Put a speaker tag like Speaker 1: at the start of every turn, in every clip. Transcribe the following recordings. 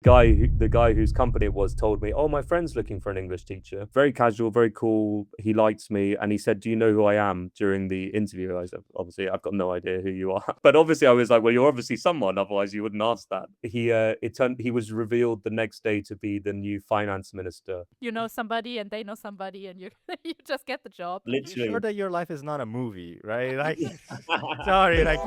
Speaker 1: The guy whose company it was told me, "Oh, my friend's looking for an English teacher." Very casual, very cool. He likes me, and he said, "Do you know who I am?" During the interview. I said, "Obviously, I've got no idea who you are." But obviously, I was like, "Well, you're obviously someone. Otherwise, you wouldn't ask that." He was revealed the next day to be the new finance minister.
Speaker 2: You know somebody and they know somebody and you you just get the job.
Speaker 3: You sure
Speaker 1: Literally.
Speaker 3: that your life is not a movie, right? Like, sorry, like.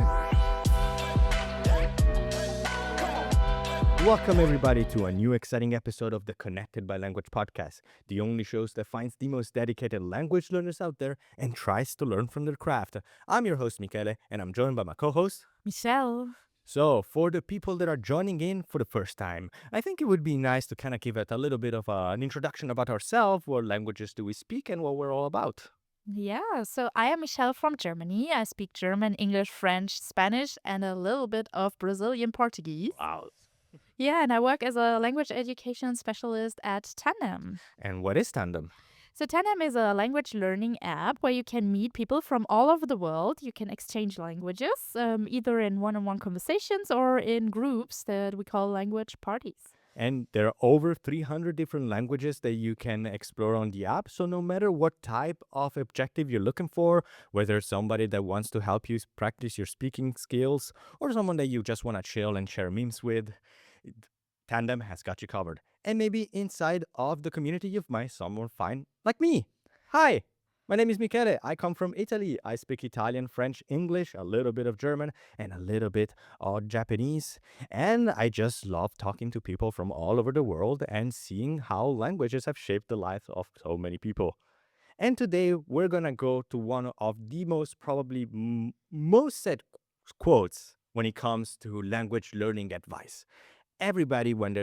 Speaker 3: Welcome, everybody, to a new exciting episode of the Connected by Language podcast, the only shows that finds the most dedicated language learners out there and tries to learn from their craft. I'm your host, Michele, and I'm joined by my co host.
Speaker 2: Michelle.
Speaker 3: So, for the people that are joining in for the first time, I think it would be nice to kind of give it a little bit of an introduction about ourselves, what languages do we speak, and what we're all about.
Speaker 2: Yeah, so I am Michelle from Germany. I speak German, English, French, Spanish, and a little bit of Brazilian Portuguese.
Speaker 3: Wow.
Speaker 2: Yeah, and I work as a language education specialist at Tandem.
Speaker 3: And what is Tandem?
Speaker 2: So, Tandem is a language learning app where you can meet people from all over the world. You can exchange languages, either in one on one conversations or in groups that we call language parties.
Speaker 3: And there are over 300 different languages that you can explore on the app. So, no matter what type of objective you're looking for, whether it's somebody that wants to help you practice your speaking skills or someone that you just want to chill and share memes with, Tandem has got you covered. And maybe inside of the community, you might someone find like me. Hi, my name is Michele. I come from Italy. I speak Italian, French, English, a little bit of German, and a little bit of Japanese. And I just love talking to people from all over the world and seeing how languages have shaped the lives of so many people. And today we're going to go to one of the most probably most said quotes when it comes to language learning advice. Everybody, when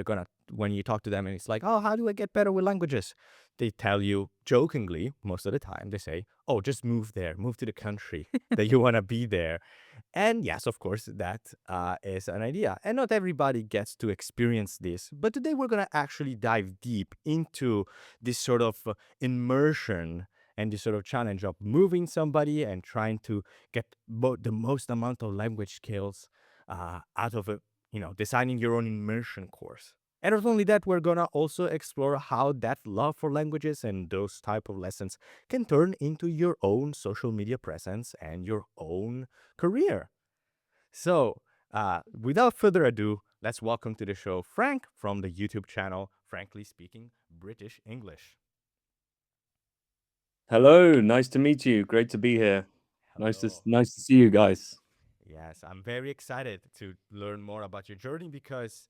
Speaker 3: you talk to them and it's like, oh, how do I get better with languages? They tell you jokingly most of the time, they say, oh, just move there, move to the country that you want to be there. And yes, of course, that is an idea. And not everybody gets to experience this. But today we're going to actually dive deep into this sort of immersion and this sort of challenge of moving somebody and trying to get the most amount of language skills out of it, designing your own immersion course. And not only that, we're gonna also explore how that love for languages and those type of lessons can turn into your own social media presence and your own career. So, without further ado, let's welcome to the show Frank from the YouTube channel Frankly Speaking British English.
Speaker 1: Hello, nice to meet you. Great to be here.
Speaker 3: Hello.
Speaker 1: Nice to see you guys.
Speaker 3: Yes, I'm very excited to learn more about your journey because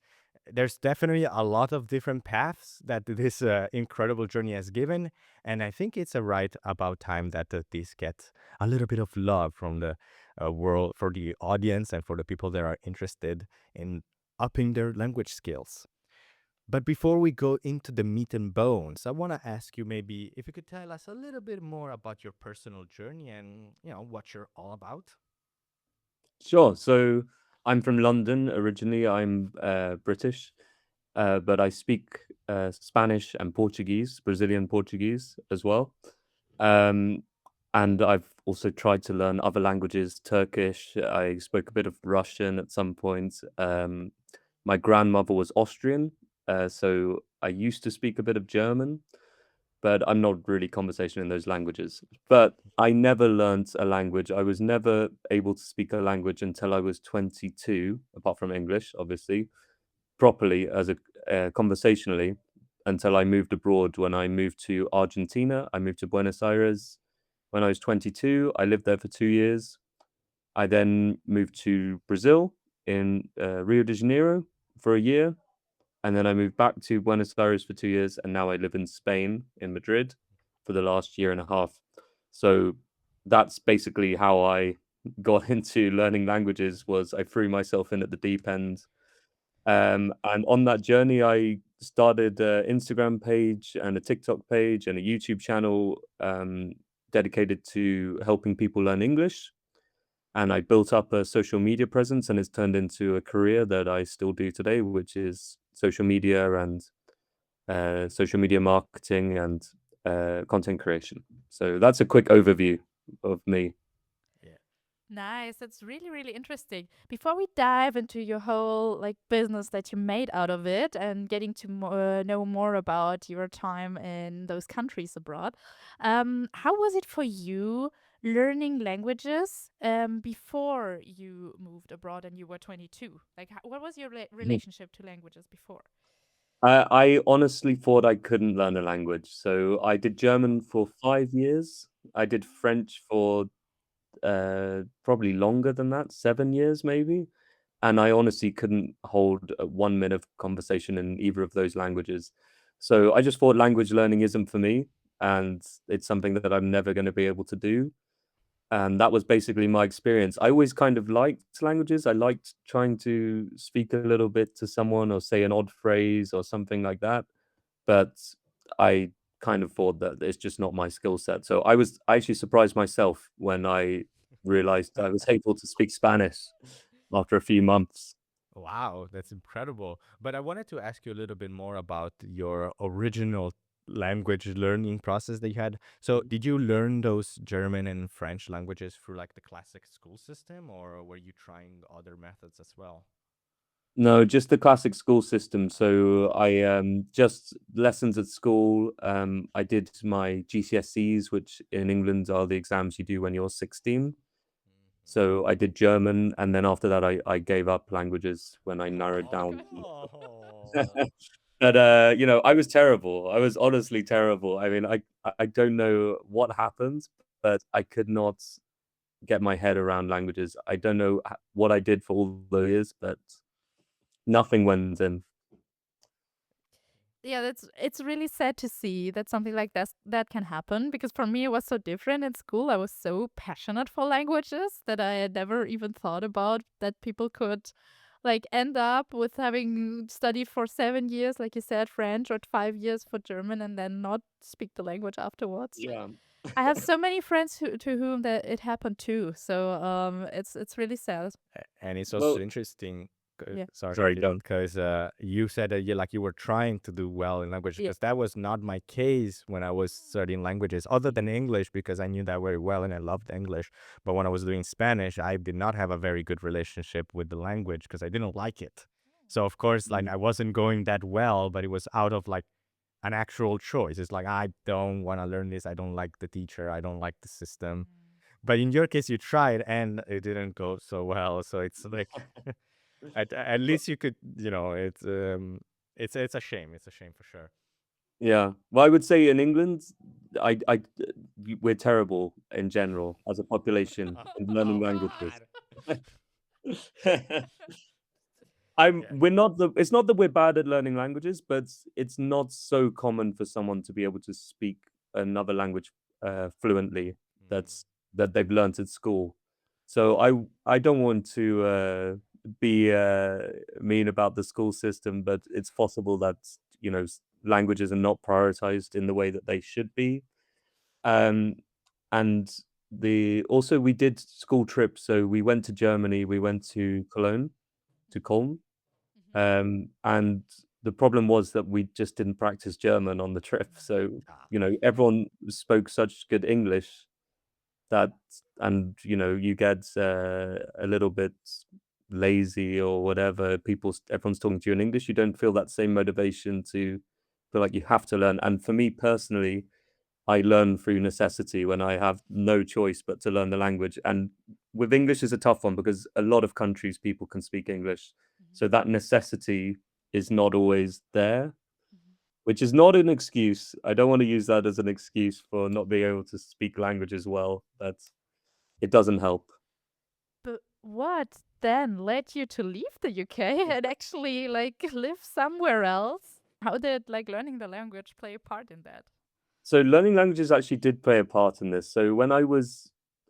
Speaker 3: there's definitely a lot of different paths that this incredible journey has given. And I think it's a right about time that this gets a little bit of love from the world, for the audience, and for the people that are interested in upping their language skills. But before we go into the meat and bones, I want to ask you maybe if you could tell us a little bit more about your personal journey and, what you're all about.
Speaker 1: Sure. So I'm from London originally. I'm British, but I speak Spanish and Portuguese, Brazilian Portuguese as well. Um, and I've also tried to learn other languages, Turkish. I spoke a bit of Russian at some point. My grandmother was Austrian, so I used to speak a bit of German, but I'm not really conversational in those languages. But I never learnt a language. I was never able to speak a language until I was 22, apart from English, obviously, properly as a conversationally, until I moved abroad. When I moved to Argentina, I moved to Buenos Aires when I was 22. I lived there for 2 years. I then moved to Brazil in Rio de Janeiro for a year. And then I moved back to Buenos Aires for 2 years, and now I live in Spain, in Madrid, for the last year and a half. So that's basically how I got into learning languages. Was I threw myself in at the deep end, and on that journey, I started an Instagram page and a TikTok page and a YouTube channel dedicated to helping people learn English. And I built up a social media presence, and it's turned into a career that I still do today, which is social media and social media marketing and content creation. So that's a quick overview of me.
Speaker 3: Yeah.
Speaker 2: Nice. That's really, really interesting. Before we dive into your whole like business that you made out of it and getting to know more about your time in those countries abroad, how was it for you learning languages before you moved abroad and you were 22? Like, what was your relationship to languages before?
Speaker 1: I honestly thought I couldn't learn a language. So I did German for 5 years. I did French for probably longer than that, 7 years maybe. And I honestly couldn't hold 1 minute of conversation in either of those languages. So I just thought language learning isn't for me, and it's something that I'm never going to be able to do. And that was basically my experience. I always kind of liked languages. I liked trying to speak a little bit to someone or say an odd phrase or something like that. But I kind of thought that it's just not my skill set. So I actually surprised myself when I realized I was able to speak Spanish after a few months.
Speaker 3: Wow, that's incredible. But I wanted to ask you a little bit more about your original language learning process that you had. So, did you learn those German and French languages through like the classic school system, or were you trying other methods as well?
Speaker 1: No, just the classic school system. So I just lessons at school. I did my GCSEs, which in England are the exams you do when you're 16. So I did German, and then after that, I gave up languages when I narrowed
Speaker 3: Oh,
Speaker 1: down.
Speaker 3: no.
Speaker 1: But I was terrible. I was honestly terrible. I mean, I don't know what happened, but I could not get my head around languages. I don't know what I did for all those years, but nothing went in.
Speaker 2: Yeah, it's really sad to see that something like that can happen because for me it was so different in school. I was so passionate for languages that I had never even thought about that people could like end up with having studied for 7 years, like you said, French, or 5 years for German, and then not speak the language afterwards. Like
Speaker 1: Yeah.
Speaker 2: I have so many friends to whom that it happened too. So it's really sad.
Speaker 3: And it's also
Speaker 1: Well,
Speaker 3: interesting.
Speaker 2: Yeah.
Speaker 3: Sorry,
Speaker 1: sorry, don't.
Speaker 3: because you said that you were trying to do well in language,
Speaker 2: Yeah.
Speaker 3: because that was not my case when I was studying languages, other than English, because I knew that very well and I loved English. But when I was doing Spanish, I did not have a very good relationship with the language because I didn't like it. So of course, like
Speaker 1: Mm.
Speaker 3: I wasn't going that well, but it was out of like an actual choice. It's like I don't want to learn this. I don't like the teacher. I don't like the system. But in your case, you tried and it didn't go so well. So it's like at
Speaker 1: Well,
Speaker 3: least you could, it's a shame. It's a shame for sure.
Speaker 1: yeah. Well, I would say in England, we're terrible in general as a population in learning
Speaker 3: Oh
Speaker 1: languages.
Speaker 3: God.
Speaker 1: I'm
Speaker 3: Yeah.
Speaker 1: we're not the it's not that we're bad at learning languages, but it's not so common for someone to be able to speak another language fluently
Speaker 3: Mm,
Speaker 1: that they've learnt at school. So I don't want to be mean about the school system, but it's possible that languages are not prioritized in the way that they should be. Um, and the also we did school trips, so we went to Germany, we went to Cologne, to Cologne,
Speaker 2: Mhm.
Speaker 1: and the problem was that we just didn't practice German on the trip. So,
Speaker 3: ah,
Speaker 1: everyone spoke such good English that, and you get a little bit lazy or whatever. Everyone's talking to you in English. You don't feel that same motivation to feel like you have to learn. And for me personally, I learn through necessity when I have no choice but to learn the language. And with English is a tough one because a lot of countries people can speak English.
Speaker 2: Mhm.
Speaker 1: So that necessity is not always there,
Speaker 2: Mhm.
Speaker 1: which is not an excuse. I don't want to use that as an excuse for not being able to speak languages well. But it doesn't help.
Speaker 2: But what then led you to leave the UK and actually like live somewhere else? How did like learning the language play a part in that?
Speaker 1: So learning languages actually did play a part in this. So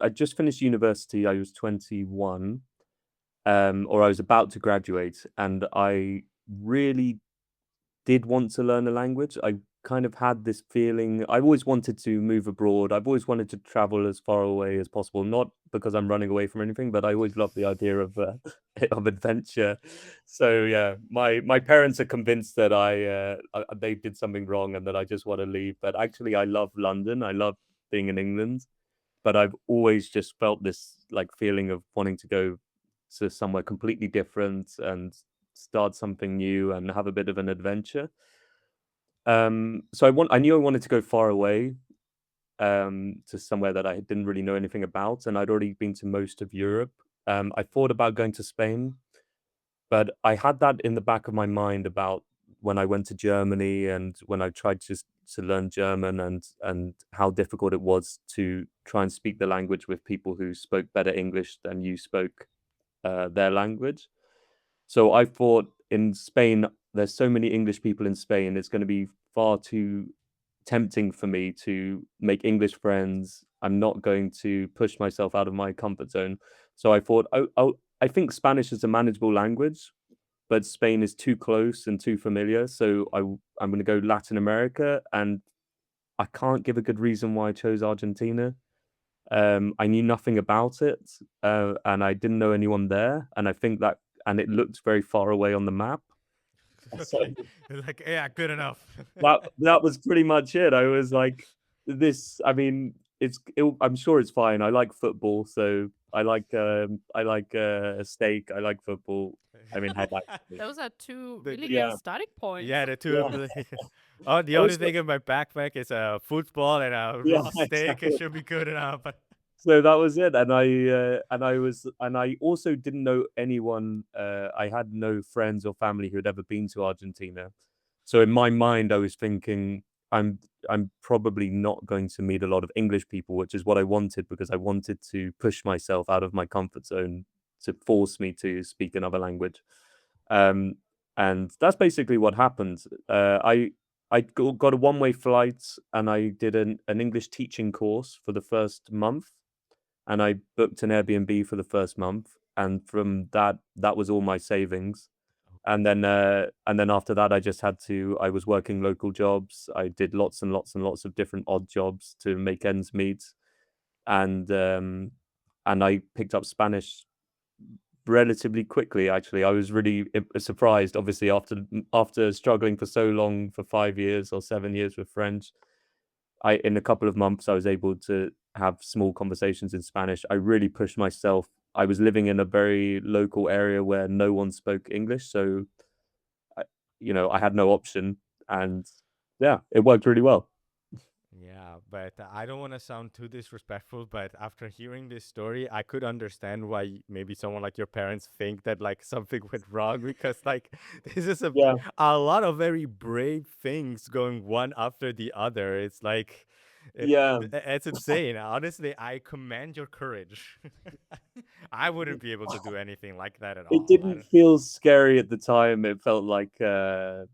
Speaker 1: I just finished university, I was 21, or I was about to graduate, and I really did want to learn a language. I kind of had this feeling I always wanted to move abroad. I've always wanted to travel as far away as possible, not because I'm running away from anything, but I always loved the idea of of adventure. So yeah, my parents are convinced that they did something wrong and that I just want to leave. But actually, I love London. I love being in England. but I've always just felt this like feeling of wanting to go to somewhere completely different and start something new and have a bit of an adventure. So I knew I wanted to go far away, to somewhere that I didn't really know anything about, and I'd already been to most of Europe. I thought about going to Spain, but I had that in the back of my mind about when I went to Germany and when I tried to learn German, and how difficult it was to try and speak the language with people who spoke better English than you spoke their language. So I thought in Spain, there's so many English people in Spain, it's going to be far too tempting for me to make English friends. I'm not going to push myself out of my comfort zone. So I thought, I think Spanish is a manageable language, but Spain is too close and too familiar. So I'm going to go Latin America, and I can't give a good reason why I chose Argentina. I knew nothing about it, and I didn't know anyone there, and I think that, and it looked very far away on the map. So
Speaker 3: Okay. Like, yeah, good enough.
Speaker 1: that was pretty much it. I was like, this. I mean, I'm sure it's fine. I like football, so I like a steak. I like football. I mean, head actually.
Speaker 2: Those are two
Speaker 3: The-
Speaker 2: really good
Speaker 1: Yeah,
Speaker 2: starting points.
Speaker 3: yeah, the two of
Speaker 1: yeah.
Speaker 3: the. Oh, the only
Speaker 1: Also,
Speaker 3: thing in my backpack is a football and a
Speaker 1: yeah,
Speaker 3: raw steak. It
Speaker 1: exactly.
Speaker 3: should be good enough.
Speaker 1: So that was it, and I also didn't know anyone. I had no friends or family who had ever been to Argentina. So in my mind, I was thinking, I'm I'm probably not going to meet a lot of English people, which is what I wanted, because I wanted to push myself out of my comfort zone to force me to speak another language. Um, and that's basically what happened. Got a one-way flight, and I did an English teaching course for the first month, and I booked an Airbnb for the first month, and from that was all my savings. And then after that, I was working local jobs. I did lots and lots and lots of different odd jobs to make ends meet, and I picked up Spanish relatively quickly. Actually, I was really surprised. Obviously, after struggling for so long, for 5 years or 7 years with French, I in a couple of months I was able to have small conversations in Spanish. I really pushed myself. I was living in a very local area where no one spoke English, so I, I had no option, and yeah, it worked really well.
Speaker 3: Yeah, but I don't want to sound too disrespectful, but after hearing this story, I could understand why maybe someone like your parents think that like something went wrong because like this is
Speaker 1: Yeah,
Speaker 3: a lot of very brave things going one after the other. It's like
Speaker 1: yeah.
Speaker 3: it's insane. Honestly, I commend your courage. I wouldn't be able to do anything like that at
Speaker 1: It
Speaker 3: all. I
Speaker 1: didn't
Speaker 3: don't.
Speaker 1: feel scary at the time. It felt like I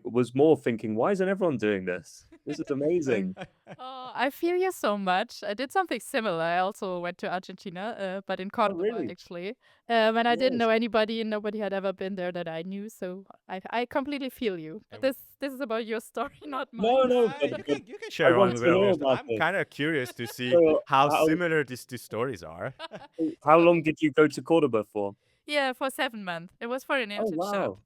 Speaker 1: was more thinking, why isn't everyone doing this? This is amazing.
Speaker 2: Oh, I feel you so much. I did something similar. I also went to Argentina, but in
Speaker 1: Oh,
Speaker 2: Cordoba
Speaker 1: really?
Speaker 2: actually. And I didn't
Speaker 1: Nice.
Speaker 2: know anybody, and nobody had ever been there that I knew. So I completely feel you. But
Speaker 3: And
Speaker 2: this is about your story, not
Speaker 1: No,
Speaker 2: mine.
Speaker 1: no,
Speaker 3: you
Speaker 1: but
Speaker 3: can
Speaker 1: I
Speaker 3: share
Speaker 1: want
Speaker 3: on
Speaker 1: to know
Speaker 3: your
Speaker 1: about
Speaker 3: I'm
Speaker 1: this.
Speaker 3: kind of curious to see
Speaker 1: So,
Speaker 3: how similar these two stories are.
Speaker 1: how
Speaker 2: So
Speaker 1: long did you go to Cordoba for?
Speaker 2: yeah, for 7 months. It was for an
Speaker 1: Oh,
Speaker 2: internship.
Speaker 1: wow.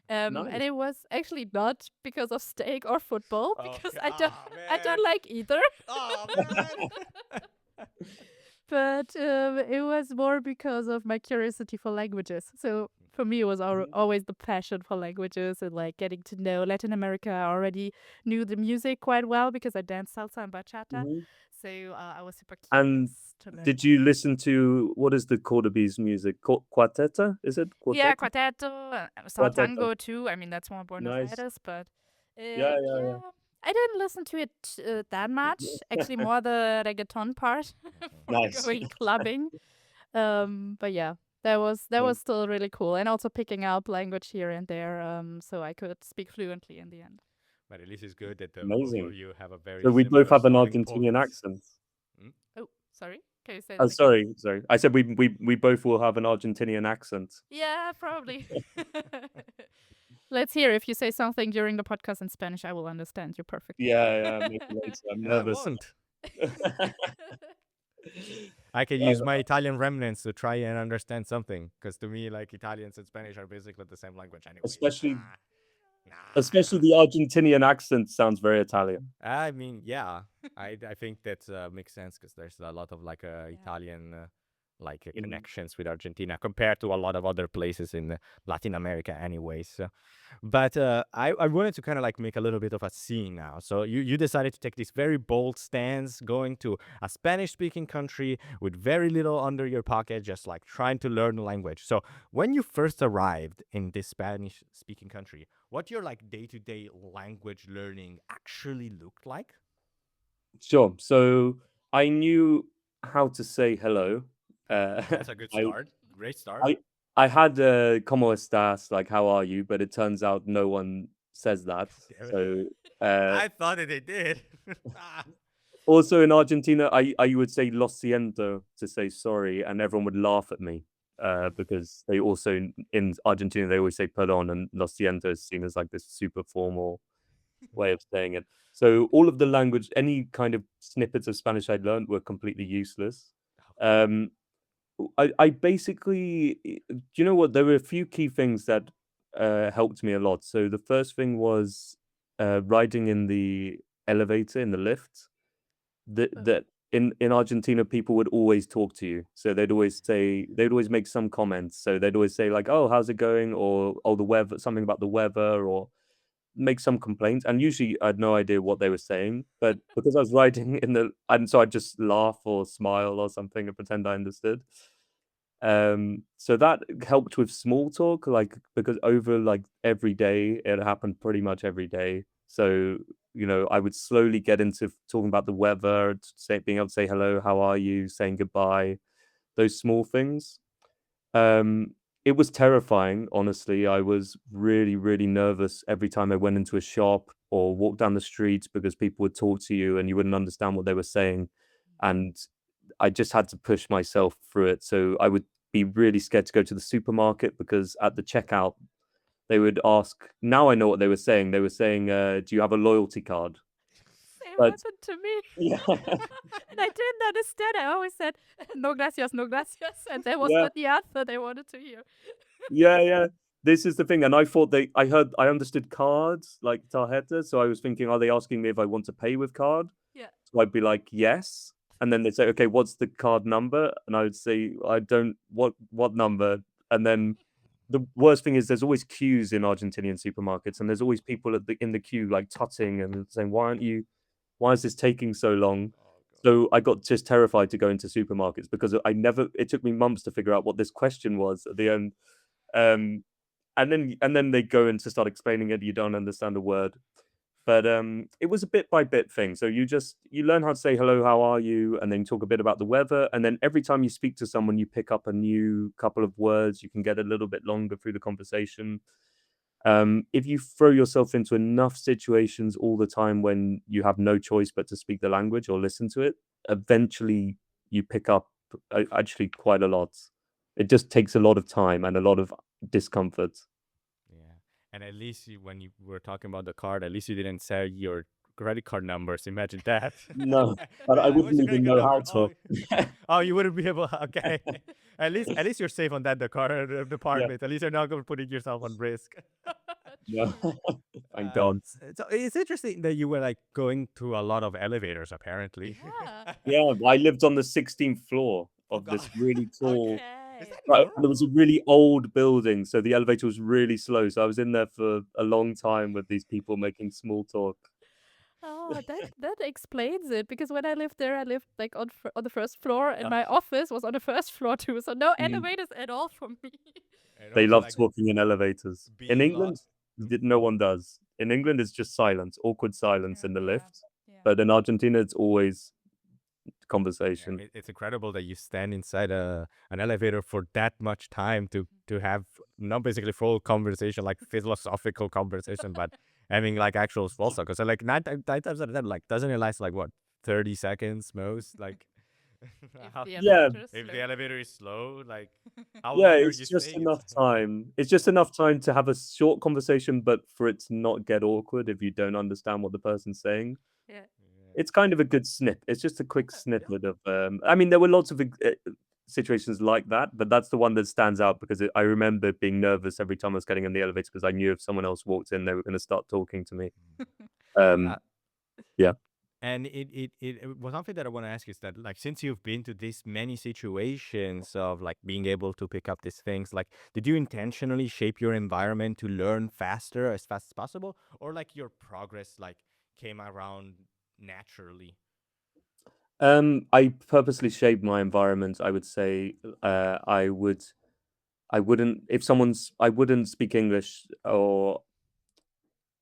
Speaker 2: And
Speaker 1: Nice.
Speaker 2: it was actually not because of steak or football, because
Speaker 3: Okay.
Speaker 2: I don't
Speaker 3: Oh
Speaker 2: I
Speaker 3: man.
Speaker 2: don't like either.
Speaker 3: Oh man.
Speaker 2: But it was more because of my curiosity for languages. So for me, it was
Speaker 1: Mhm,
Speaker 2: always the passion for languages and like getting to know Latin America. I already knew the music quite well because I danced salsa and bachata.
Speaker 1: mhm.
Speaker 2: So I was super
Speaker 1: And
Speaker 2: curious to learn
Speaker 1: did
Speaker 2: more.
Speaker 1: you listen to, what is the Cordobese music? Quarteta? Is it
Speaker 2: Yeah,
Speaker 1: quartet?
Speaker 2: quarteto, some
Speaker 1: Quarteta.
Speaker 2: tango too. I mean, that's more Buenos
Speaker 1: Nice.
Speaker 2: Aires, but
Speaker 1: Yeah, yeah, yeah.
Speaker 2: yeah, I didn't listen to it that much. Actually, more the reggaeton part for
Speaker 1: Nice.
Speaker 2: going clubbing. But yeah, that was still really cool, and also picking up language here and there, so I could speak fluently in the end.
Speaker 3: But at least it's good that the both of
Speaker 1: Amazing.
Speaker 3: you have a very
Speaker 1: So we both
Speaker 3: similar
Speaker 1: have an
Speaker 3: starting
Speaker 1: Argentinian
Speaker 3: point.
Speaker 1: accent.
Speaker 3: Hmm?
Speaker 2: Oh, sorry. Can you say
Speaker 1: Oh,
Speaker 2: that again?
Speaker 1: sorry. I said we both will have an Argentinian accent.
Speaker 2: Yeah, probably. Let's hear if you say something during the podcast in Spanish, I will understand you perfectly.
Speaker 1: Yeah, yeah, maybe later. I'm
Speaker 3: And I
Speaker 1: nervous.
Speaker 3: won't. I can use my Italian remnants to try and understand something, because to me, like Italians and Spanish are basically the same language, anyways.
Speaker 1: Especially Especially the Argentinian accent sounds very Italian.
Speaker 3: I mean, yeah, I think that makes sense because there's a lot of like
Speaker 2: Yeah.
Speaker 3: Italian
Speaker 1: Mm.
Speaker 3: connections with Argentina compared to a lot of other places in Latin America, anyways. But I wanted to kind of like make a little bit of a scene now. So you decided to take this very bold stance, going to a Spanish-speaking country with very little under your pocket, just like trying to learn the language. So when you first arrived in this Spanish-speaking country, what your like day-to-day language learning actually looked like?
Speaker 1: Sure. So I knew how to say hello. Uh,
Speaker 3: That's a good
Speaker 1: I
Speaker 3: start. Great start.
Speaker 1: I I had "Cómo estás?" like "How are you?" but it turns out no one says that.
Speaker 3: Damn it.
Speaker 1: So uh,
Speaker 3: I thought that they did.
Speaker 1: also in Argentina, I would say "Lo siento" to say sorry, and everyone would laugh at me because they also in Argentina they always say "Perdón," and "Lo siento" is seen as like this super formal way of saying it. So all of the language, any kind of snippets of Spanish I'd learned were completely useless. Um, I basically, do you know what? There were a few key things that helped me a lot. So the first thing was riding in the elevator in the lift. That in Argentina, people would always talk to you. So they'd always make some comments. So they'd always say like, "Oh, how's it going?" or "Oh, the weather," something about the weather, or make some complaints, and usually I had no idea what they were saying, but because I was writing in the and so I'd just laugh or smile or something and pretend I understood. So that helped with small talk, like, because over, like, every day, it happened pretty much every day. So, I would slowly get into talking about the weather, being able to say hello, how are you, saying goodbye, those small things. Um, it was terrifying, honestly. I was really, really nervous every time I went into a shop or walked down the streets because people would talk to you and you wouldn't understand what they were saying. And I just had to push myself through it. So I would be really scared to go to the supermarket because at the checkout, they would ask, now I know what they were saying. They were saying, "Do you have a loyalty card?"
Speaker 2: Same
Speaker 1: But
Speaker 2: happened to me.
Speaker 1: yeah,
Speaker 2: And I didn't understand. I always said, no gracias, no gracias. And that was
Speaker 1: yeah.
Speaker 2: not the answer they wanted to hear.
Speaker 1: Yeah, yeah. This is the thing, and I understood cards, like tarjeta, so I was thinking, are they asking me if I want to pay with card?
Speaker 2: Yeah.
Speaker 1: So I'd be like, "Yes," and then they'd say, "Okay, what's the card number?" And I would say, "I don't what number?" And then the worst thing is there's always queues in Argentinian supermarkets, and there's always people in the queue, like, tutting and saying, why is this taking so long?"
Speaker 3: Oh god.
Speaker 1: So I got just terrified to go into supermarkets because it took me months to figure out what this question was at the end. Um, and then they go in to start explaining it, you don't understand a word. But, it was a bit by bit thing. So you learn how to say, "Hello, how are you?" and then talk a bit about the weather, and then every time you speak to someone, you pick up a new couple of words, you can get a little bit longer through the conversation. If you throw yourself into enough situations all the time when you have no choice but to speak the language or listen to it, eventually you pick up, actually quite a lot. It just takes a lot of time and a lot of discomfort.
Speaker 3: Yeah. And at least when you were talking about the card, at least you didn't say your credit card numbers. Imagine that.
Speaker 1: No, but I
Speaker 3: What's
Speaker 1: wouldn't
Speaker 3: your
Speaker 1: even
Speaker 3: credit card
Speaker 1: know how
Speaker 3: number?
Speaker 1: to.
Speaker 3: Oh, you wouldn't be able. Okay. At least you're safe on that the card
Speaker 1: Yeah,
Speaker 3: department. At least you're not going to putting yourself on risk.
Speaker 1: no,
Speaker 2: True.
Speaker 1: thank God.
Speaker 3: So it's interesting that you were like going to a lot of elevators. Apparently.
Speaker 2: Yeah.
Speaker 1: Yeah, I lived on the 16th floor
Speaker 3: Oh
Speaker 1: of
Speaker 3: God.
Speaker 1: this really
Speaker 3: Okay.
Speaker 1: tall,
Speaker 3: Is
Speaker 2: Okay.
Speaker 3: that
Speaker 1: right, and it was a
Speaker 3: normal?
Speaker 1: really old building, so the elevator was really slow, so I was in there for a long time with these people making small talk.
Speaker 2: Oh, that explains it. Because when I lived there, I lived like on the first floor, and
Speaker 1: Yeah.
Speaker 2: my office was on the first floor too. So no
Speaker 1: Mm.
Speaker 2: elevators at all for me.
Speaker 3: And
Speaker 1: They
Speaker 3: also
Speaker 1: love
Speaker 3: like
Speaker 1: talking in elevators. In
Speaker 3: being
Speaker 1: England,
Speaker 3: lost. Hmm?
Speaker 1: no one does. In England, it's just silence, awkward silence
Speaker 2: Yeah.
Speaker 1: in the
Speaker 2: Yeah.
Speaker 1: lift,
Speaker 2: Yeah.
Speaker 1: but in Argentina, it's always
Speaker 3: Yeah,
Speaker 1: conversation.
Speaker 3: it's incredible that you stand inside an elevator for that much time to have not basically full conversation, like philosophical conversation, but having like actual small talk. Because like nine times out of ten, like doesn't it last like what 30 seconds most? Like,
Speaker 2: If
Speaker 3: how,
Speaker 2: the
Speaker 1: Yeah,
Speaker 2: elevator is
Speaker 3: if the
Speaker 2: slow.
Speaker 3: elevator is slow, like how
Speaker 1: yeah,
Speaker 3: long are
Speaker 1: it's
Speaker 3: you
Speaker 1: just
Speaker 3: staying
Speaker 1: enough
Speaker 3: inside?
Speaker 1: time. It's just enough time to have a short conversation, but for it to not get awkward if you don't understand what the person's saying.
Speaker 2: Yeah.
Speaker 3: Yeah.
Speaker 1: It's kind of a good snip. It's just a quick snippet of. I mean, there were lots of situations like that, but that's the one that stands out because I remember being nervous every time I was getting in the elevator because I knew if someone else walked in, they were going to start talking to me.
Speaker 3: Uh,
Speaker 1: Yeah.
Speaker 3: and it was something that I want to ask you is that, like, since you've been to these many situations of like being able to pick up these things, like, did you intentionally shape your environment to learn faster as fast as possible, or like your progress like came around naturally?
Speaker 1: I purposely shaped my environment. I would say I wouldn't if someone's I wouldn't speak English or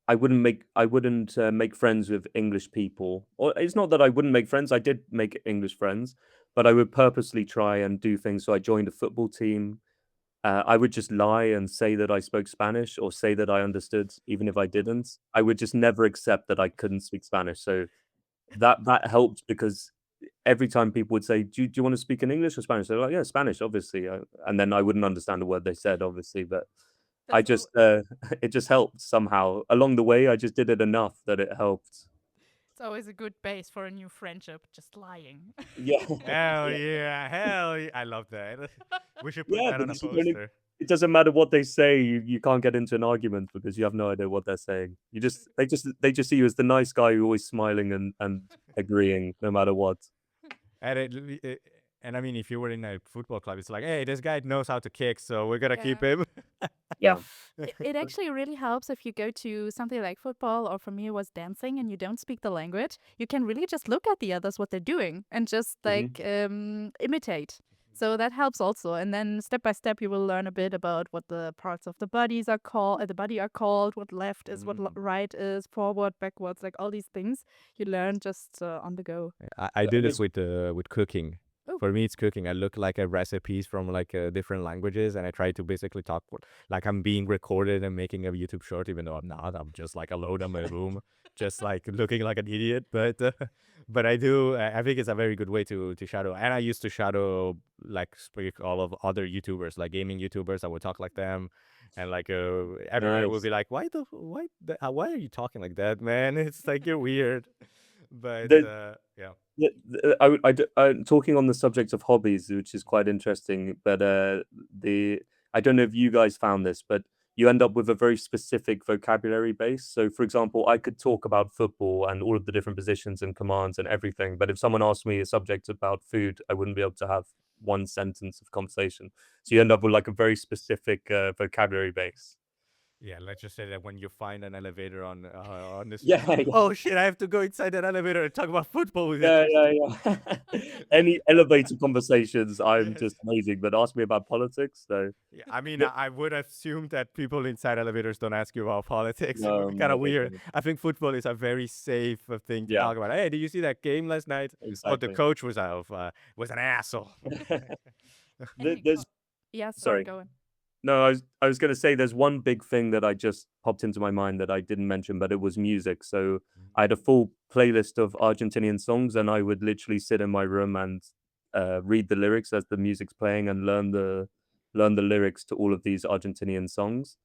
Speaker 1: I wouldn't make friends with English people. Or it's not that I wouldn't make friends. I did make English friends, but I would purposely try and do things. So I joined a football team. I would just lie and say that I spoke Spanish or say that I understood, even if I didn't. I would just never accept that I couldn't speak Spanish. So that helped because every time people would say, do you want to speak in English or Spanish? They're like, yeah, Spanish, obviously. And then I wouldn't understand a word they said, obviously. But I
Speaker 2: That's
Speaker 1: just, it just helped somehow. Along the way, I just did it enough that it helped.
Speaker 2: it's always a good base for a new friendship, just lying.
Speaker 1: Yeah.
Speaker 3: Hell yeah, hell yeah. I love that. We should put
Speaker 1: Yeah,
Speaker 3: that on a
Speaker 1: because you don't,
Speaker 3: poster.
Speaker 1: it doesn't matter what they say, you can't get into an argument because you have no idea what they're saying. They just see you as the nice guy who always smiling and agreeing no matter what.
Speaker 3: And and I mean, if you were in a football club, it's like, hey, this guy knows how to kick, so we're gonna keep
Speaker 2: Yeah.
Speaker 3: him.
Speaker 1: Yeah.
Speaker 2: It actually really helps if you go to something like football, or for me it was dancing, and you don't speak the language. You can really just look at the others what they're doing and just
Speaker 1: Hmm.
Speaker 2: like imitate. So that helps also. And then step by step you will learn a bit about what the parts of the bodies are called, the body are called, what left is, what
Speaker 3: Mm.
Speaker 2: right is, forward, backwards, like all these things you learn just on the go.
Speaker 3: I do this
Speaker 1: There's,
Speaker 3: with cooking.
Speaker 2: Oh,
Speaker 3: For me, it's cooking. I look like at recipes from like different languages, and I try to basically talk like I'm being recorded and making a YouTube short, even though I'm not. I'm just like alone in my room, just like looking like an idiot. But but I do. I think it's a very good way to shadow. And I used to shadow like speak all of other YouTubers, like gaming YouTubers. I would talk like them. And like everybody would
Speaker 1: nice.
Speaker 3: be like, why are you talking like that, man? It's like you're weird. But
Speaker 1: The,
Speaker 3: yeah.
Speaker 1: talking on the subject of hobbies, which is quite interesting, but the I don't know if you guys found this, but you end up with a very specific vocabulary base. So, for example, I could talk about football and all of the different positions and commands and everything, but if someone asked me a subject about food, I wouldn't be able to have one sentence of conversation. So you end up with like a very specific vocabulary base.
Speaker 3: Yeah, let's just say that when you find an elevator on the street,
Speaker 1: Yeah,
Speaker 3: it's like,
Speaker 1: yeah.
Speaker 3: oh shit, I have to go inside that elevator and talk about football with that
Speaker 1: Yeah,
Speaker 3: person.
Speaker 1: yeah, yeah. Any elevator conversations, I'm
Speaker 3: Yes.
Speaker 1: just amazing. But ask me about politics, so
Speaker 3: Yeah, I mean,
Speaker 1: no,
Speaker 3: I would assume that people inside elevators don't ask you about politics. It would
Speaker 1: no,
Speaker 3: be kind
Speaker 1: no,
Speaker 3: of
Speaker 1: they
Speaker 3: weird.
Speaker 1: don't.
Speaker 3: I think football is a very safe thing to
Speaker 1: Yeah,
Speaker 3: talk about. Hey, did you see that game last night? Oh, the
Speaker 1: exactly.
Speaker 3: coach was an asshole.
Speaker 2: any
Speaker 1: There's
Speaker 2: yeah, sorry,
Speaker 1: sorry.
Speaker 2: go on.
Speaker 1: No, I was gonna say there's one big thing that I just popped into my mind that I didn't mention, but it was music. So I had a full playlist of Argentinian songs, and I would literally sit in my room and read the lyrics as the music's playing and learn the lyrics to all of these Argentinian songs.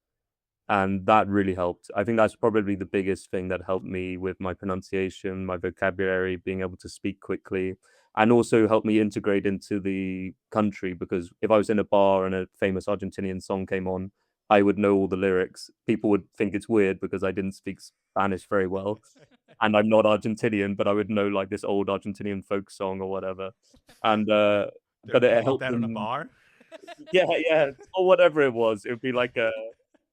Speaker 1: And that really helped. I think that's probably the biggest thing that helped me with my pronunciation, my vocabulary, being able to speak quickly, and also helped me integrate into the country because if I was in a bar and a famous Argentinian song came on, I would know all the lyrics. People would think it's weird because I didn't speak Spanish very well and I'm not Argentinian, but I would know like this old Argentinian folk song or whatever. And
Speaker 3: They're
Speaker 1: but it
Speaker 3: playing
Speaker 1: helped
Speaker 3: that on a
Speaker 1: them.
Speaker 3: bar.
Speaker 1: Yeah, yeah, or whatever it was. It would be like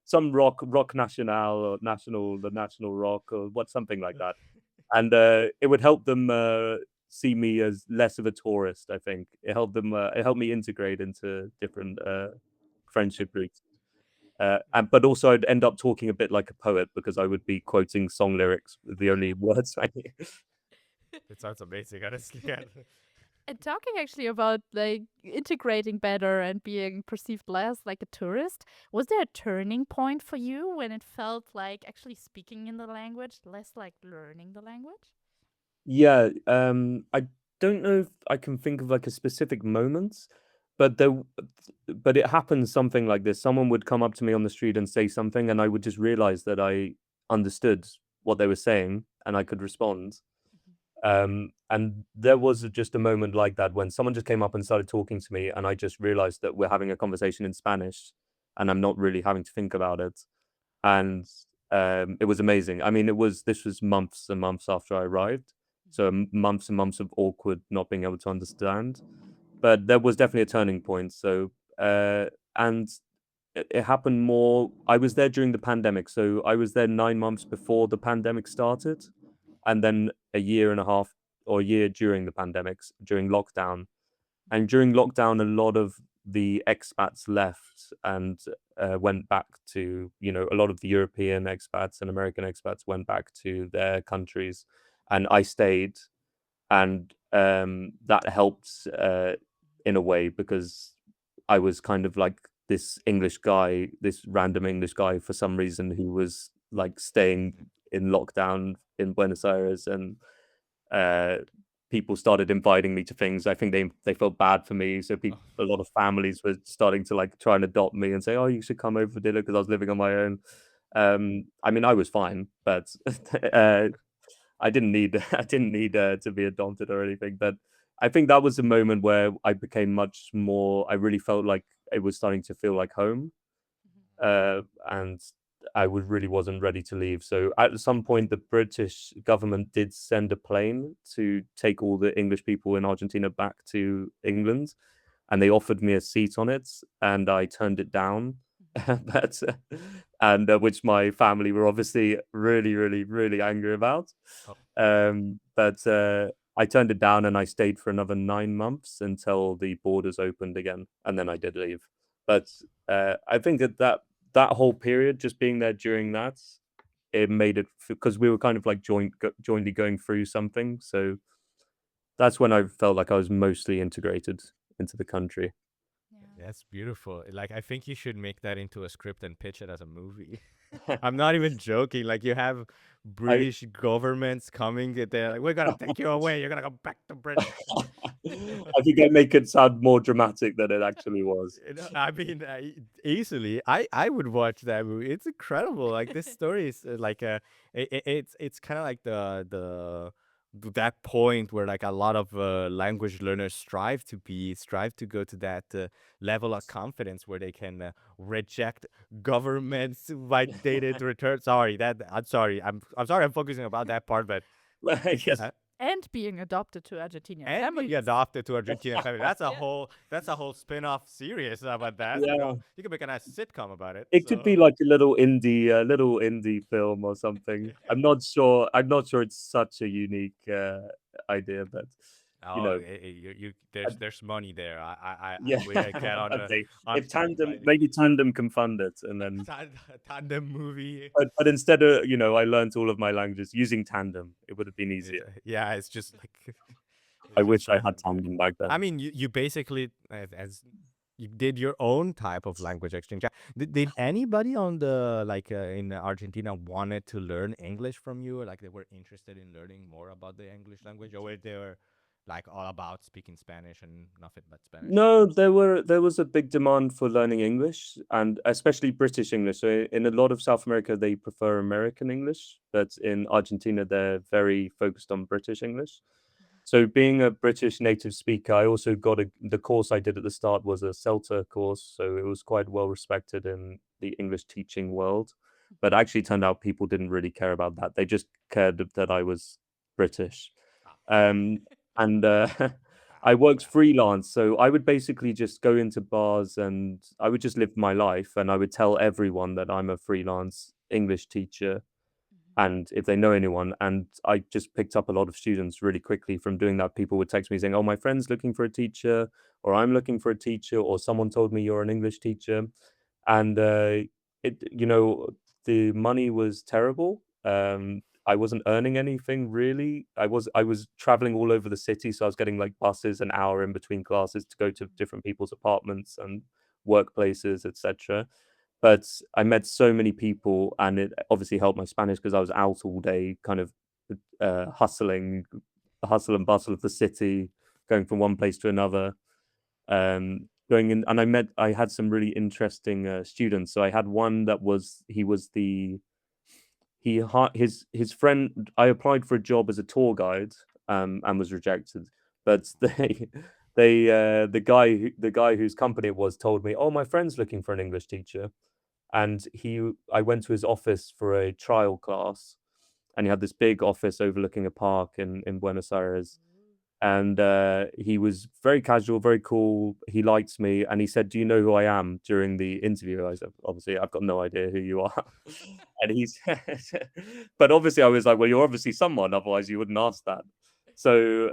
Speaker 1: some rock national or national the national rock or what something like that. And it would help them see me as less of a tourist, I think. It helped me integrate into different friendship groups. And but also I'd end up talking a bit like a poet because I would be quoting song lyrics with the only words I knew.
Speaker 3: It sounds amazing, honestly.
Speaker 2: And talking actually about like integrating better and being perceived less like a tourist, was there a turning point for you when it felt like actually speaking in the language, less like learning the language?
Speaker 1: Yeah, I don't know if I can think of like a specific moment, but but it happened something like this. Someone would come up to me on the street and say something, and I would just realize that I understood what they were saying and I could respond. And there was just a moment like that when someone just came up and started talking to me, and I just realized that we're having a conversation in Spanish, and I'm not really having to think about it. And it was amazing. I mean, this was months and months after I arrived, so months and months of awkward not being able to understand. But there was definitely a turning point. So and it happened more. I was there during the pandemic, so I was there 9 months before the pandemic started, and then a year and a half or a year during the pandemics, during lockdown. And during lockdown, a lot of the expats left and went back to, a lot of the European expats and American expats went back to their countries, and I stayed, and that helped in a way because I was kind of like this English guy, this random English guy for some reason who was like staying in lockdown in Buenos Aires, and uh, people started inviting me to things. I think they felt bad for me, so a lot of families were starting to like try and adopt me and say, "Oh, you should come over for dinner," because I was living on my own. I mean, I was fine, but I didn't need I didn't need to be adopted or anything. But I think that was the moment where I became much more. I really felt like it was starting to feel like home, and really wasn't ready to leave. So at some point, the British government did send a plane to take all the English people in Argentina back to England, and they offered me a seat on it, and I turned it down. but and which my family were obviously really, really, really angry about.
Speaker 3: Oh,
Speaker 1: But I turned it down, and I stayed for another 9 months until the borders opened again, and then I did leave. But I think that whole period, just being there during that, it made it because we were kind of like jointly going through something. So that's when I felt like I was mostly integrated into the country.
Speaker 3: that's beautiful. Like, I think you should make that into a script and pitch it as a movie. I'm not even joking. Like, you have
Speaker 1: I
Speaker 3: British governments coming, they're like, we're gonna take you away. You're gonna go back to Britain.
Speaker 1: I think I make it sound more dramatic than it actually was.
Speaker 3: I mean, easily, I would watch that movie. It's incredible. Like, this story is like it's kind of like that point where like a lot of language learners strive to go to that level of confidence where they can reject governments dated return. Sorry, that I'm sorry. I'm sorry. I'm focusing about that part, but
Speaker 1: Yes.
Speaker 3: uh,
Speaker 2: And being adopted to Argentinian
Speaker 3: and being
Speaker 2: families.
Speaker 3: adopted to Argentina family. That's a whole spin-off series about that.
Speaker 1: Yeah.
Speaker 3: You can make a nice sitcom about it.
Speaker 1: It could
Speaker 3: So
Speaker 1: be like a little indie film or something. I'm not sure. I'm not sure it's such a unique idea, but you
Speaker 3: oh,
Speaker 1: know,
Speaker 3: you
Speaker 1: I,
Speaker 3: there's money there.
Speaker 1: yeah.
Speaker 3: We can
Speaker 1: Okay.
Speaker 3: on
Speaker 1: If Tandem,
Speaker 3: like
Speaker 1: maybe Tandem can fund it, and then
Speaker 3: tandem movie.
Speaker 1: but instead of I learned all of my languages using Tandem. It would have been easier.
Speaker 3: Yeah, it's just like
Speaker 1: I
Speaker 3: it's just
Speaker 1: wish I had
Speaker 3: random there.
Speaker 1: Tandem back
Speaker 3: I
Speaker 1: then.
Speaker 3: mean, you basically as you did your own type of language exchange. Did anybody on the like in Argentina wanted to learn English from you, or like they were interested in learning more about the English language, or were they were like all about speaking Spanish and nothing but Spanish?
Speaker 1: No, there was a big demand for learning English, and especially British English. So in a lot of South America, they prefer American English, but in Argentina, they're very focused on British English. So being a British native speaker, I also got the course I did at the start was a CELTA course, so it was quite well respected in the English teaching world. But actually turned out people didn't really care about that. They just cared that I was British.
Speaker 3: Ah.
Speaker 1: Um, and I
Speaker 3: Ah,
Speaker 1: worked
Speaker 3: well.
Speaker 1: freelance, so I would basically just go into bars and I would just live my life, and I would tell everyone that I'm a freelance English teacher, and if they know anyone. And I just picked up a lot of students really quickly from doing that. People would text me saying, "Oh, my friend's looking for a teacher," or "I'm looking for a teacher," or "Someone told me you're an English teacher." And it the money was terrible. I wasn't earning anything really. I was traveling all over the city, so I was getting like buses an hour in between classes to go to different people's apartments and workplaces, etc. But I met so many people, and it obviously helped my Spanish because I was out all day, kind of hustling, the hustle and bustle of the city, going from one place to another. Going in, and I had some really interesting students. So I had one that was he was the he his friend. I applied for a job as a tour guide, and was rejected. But the guy whose company it was told me, "Oh, my friend's looking for an English teacher," and I went to his office for a trial class, and he had this big office overlooking a park in Buenos Aires, and he was very casual, very cool. He liked me, and he said, "Do you know who I am?" During the interview. I said, "Obviously, I've got no idea who you are." And he said, but obviously, I was like, "Well, you're obviously someone, otherwise you wouldn't ask that." So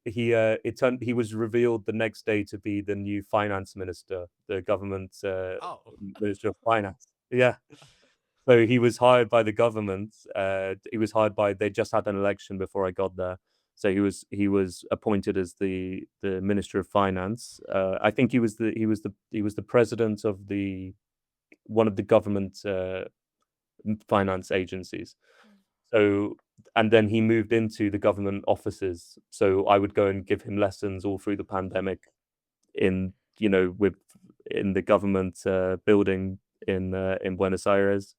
Speaker 1: he was revealed the next day to be the new finance minister, the government
Speaker 3: Oh.
Speaker 1: minister of finance. Yeah. So he was hired by the government. He was hired by. They just had an election before I got there, so he was appointed as the minister of finance. I think he was the president of the one of the government finance agencies. So and then he moved into the government offices. So I would go and give him lessons all through the pandemic in with in the government building in Buenos Aires,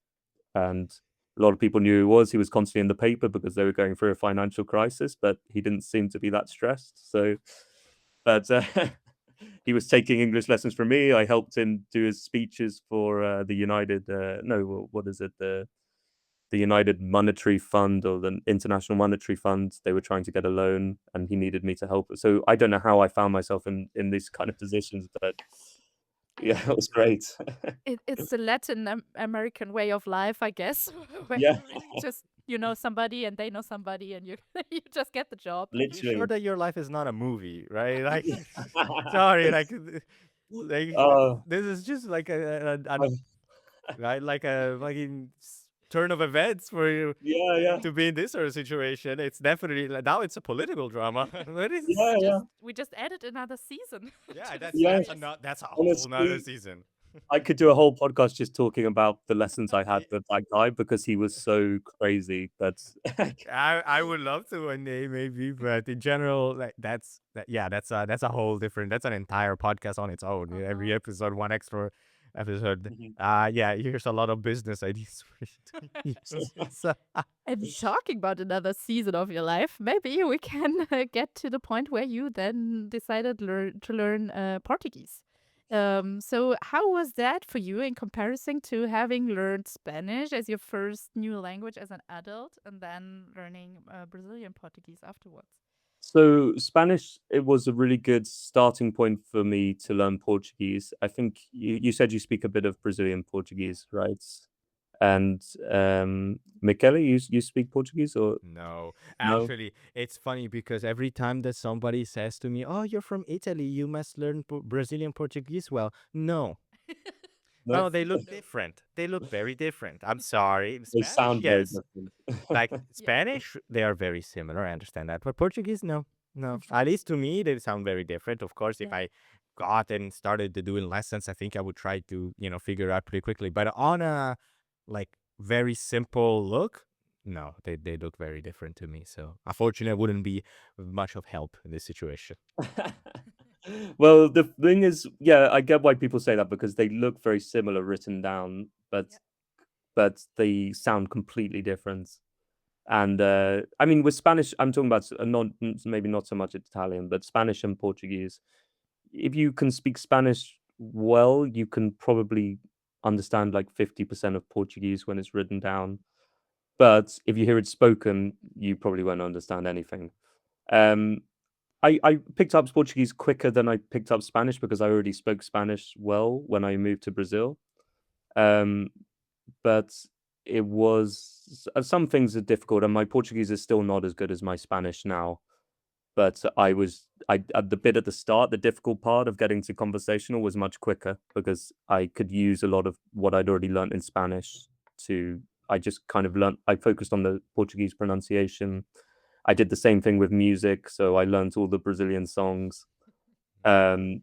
Speaker 1: and a lot of people knew who he was. He was constantly in the paper because they were going through a financial crisis, but he didn't seem to be that stressed. So, but he was taking English lessons from me. I helped him do his speeches for the United. No, what is it? The United Monetary Fund or the International Monetary Fund. They were trying to get a loan, and he needed me to help. So I don't know how I found myself in these kind of positions, but
Speaker 2: I
Speaker 1: yeah,
Speaker 2: think
Speaker 1: it was great.
Speaker 2: it's the Latin American way of life, I guess, where
Speaker 1: Yeah,
Speaker 2: you really just know somebody and they know somebody and you you just get the job.
Speaker 3: Are you sure
Speaker 1: literally.
Speaker 3: that your life is not a movie, right? Like,
Speaker 1: Yeah.
Speaker 3: sorry, like
Speaker 1: Oh,
Speaker 3: this is just like
Speaker 1: I've
Speaker 3: right, like a turn of events for you
Speaker 1: yeah, yeah,
Speaker 3: to be in this sort of situation. It's definitely like, now it's a political drama. But
Speaker 1: yeah,
Speaker 3: it's
Speaker 1: yeah,
Speaker 2: We just added another season
Speaker 3: yeah,
Speaker 2: to the
Speaker 1: yeah.
Speaker 3: that's a
Speaker 2: series.
Speaker 3: not that's a whole nother
Speaker 1: Honestly,
Speaker 3: season.
Speaker 1: I could do a whole podcast just talking about the lessons I had with that guy because he was so crazy. But
Speaker 3: I would love to one day maybe, but in general, like yeah, that's a whole different, that's an entire podcast on its own. Every
Speaker 2: Uh-huh.
Speaker 3: episode, one extra episode.
Speaker 1: Mhm.
Speaker 3: Yeah, here's a lot of business ideas for you to use. So,
Speaker 2: And talking about another season of your life, maybe we can get to the point where you then decided to learn Portuguese. So how was that for you in comparison to having learned Spanish as your first new language as an adult and then learning Brazilian Portuguese afterwards?
Speaker 1: So Spanish, it was a really good starting point for me to learn Portuguese. I think you said you speak a bit of Brazilian
Speaker 2: Yeah.
Speaker 1: Portuguese, right? And Michele, you speak Portuguese or
Speaker 3: no,
Speaker 1: no?
Speaker 3: actually, it's funny because every time that somebody says to me, "Oh, you're from Italy, you must learn Brazilian Portuguese." Well, no,
Speaker 1: No,
Speaker 3: no, they look different. They look very different. I'm sorry.
Speaker 1: they
Speaker 3: Spanish,
Speaker 1: sound very
Speaker 3: yes.
Speaker 1: different.
Speaker 3: Like
Speaker 2: Yeah.
Speaker 3: Spanish, they are very similar. I understand that. But Portuguese, no, no. At least to me, they sound very different. Of course, if
Speaker 2: Yeah.
Speaker 3: I got and started to doing lessons, I think I would try to, figure out pretty quickly. But on a like very simple look, no, they look very different to me. So unfortunately, I wouldn't be much of help in this situation.
Speaker 1: Well, the thing is, yeah, I get why people say that because they look very similar written down, but
Speaker 2: Yeah.
Speaker 1: they sound completely different. And I mean, with Spanish, I'm talking about not maybe not so much Italian, but Spanish and Portuguese. If you can speak Spanish well, you can probably understand like 50% of Portuguese when it's written down. But if you hear it spoken, you probably won't understand anything. Um, I picked up Portuguese quicker than I picked up Spanish because I already spoke Spanish well when I moved to Brazil. Um, but it was some things are difficult, and my Portuguese is still not as good as my Spanish now. But I at the bit at the start, the difficult part of getting to conversational was much quicker because I could use a lot of what I'd already learnt in Spanish to. I just kind of learnt. I focused on the Portuguese pronunciation. I did the same thing with music, so I learnt all the Brazilian songs. Um,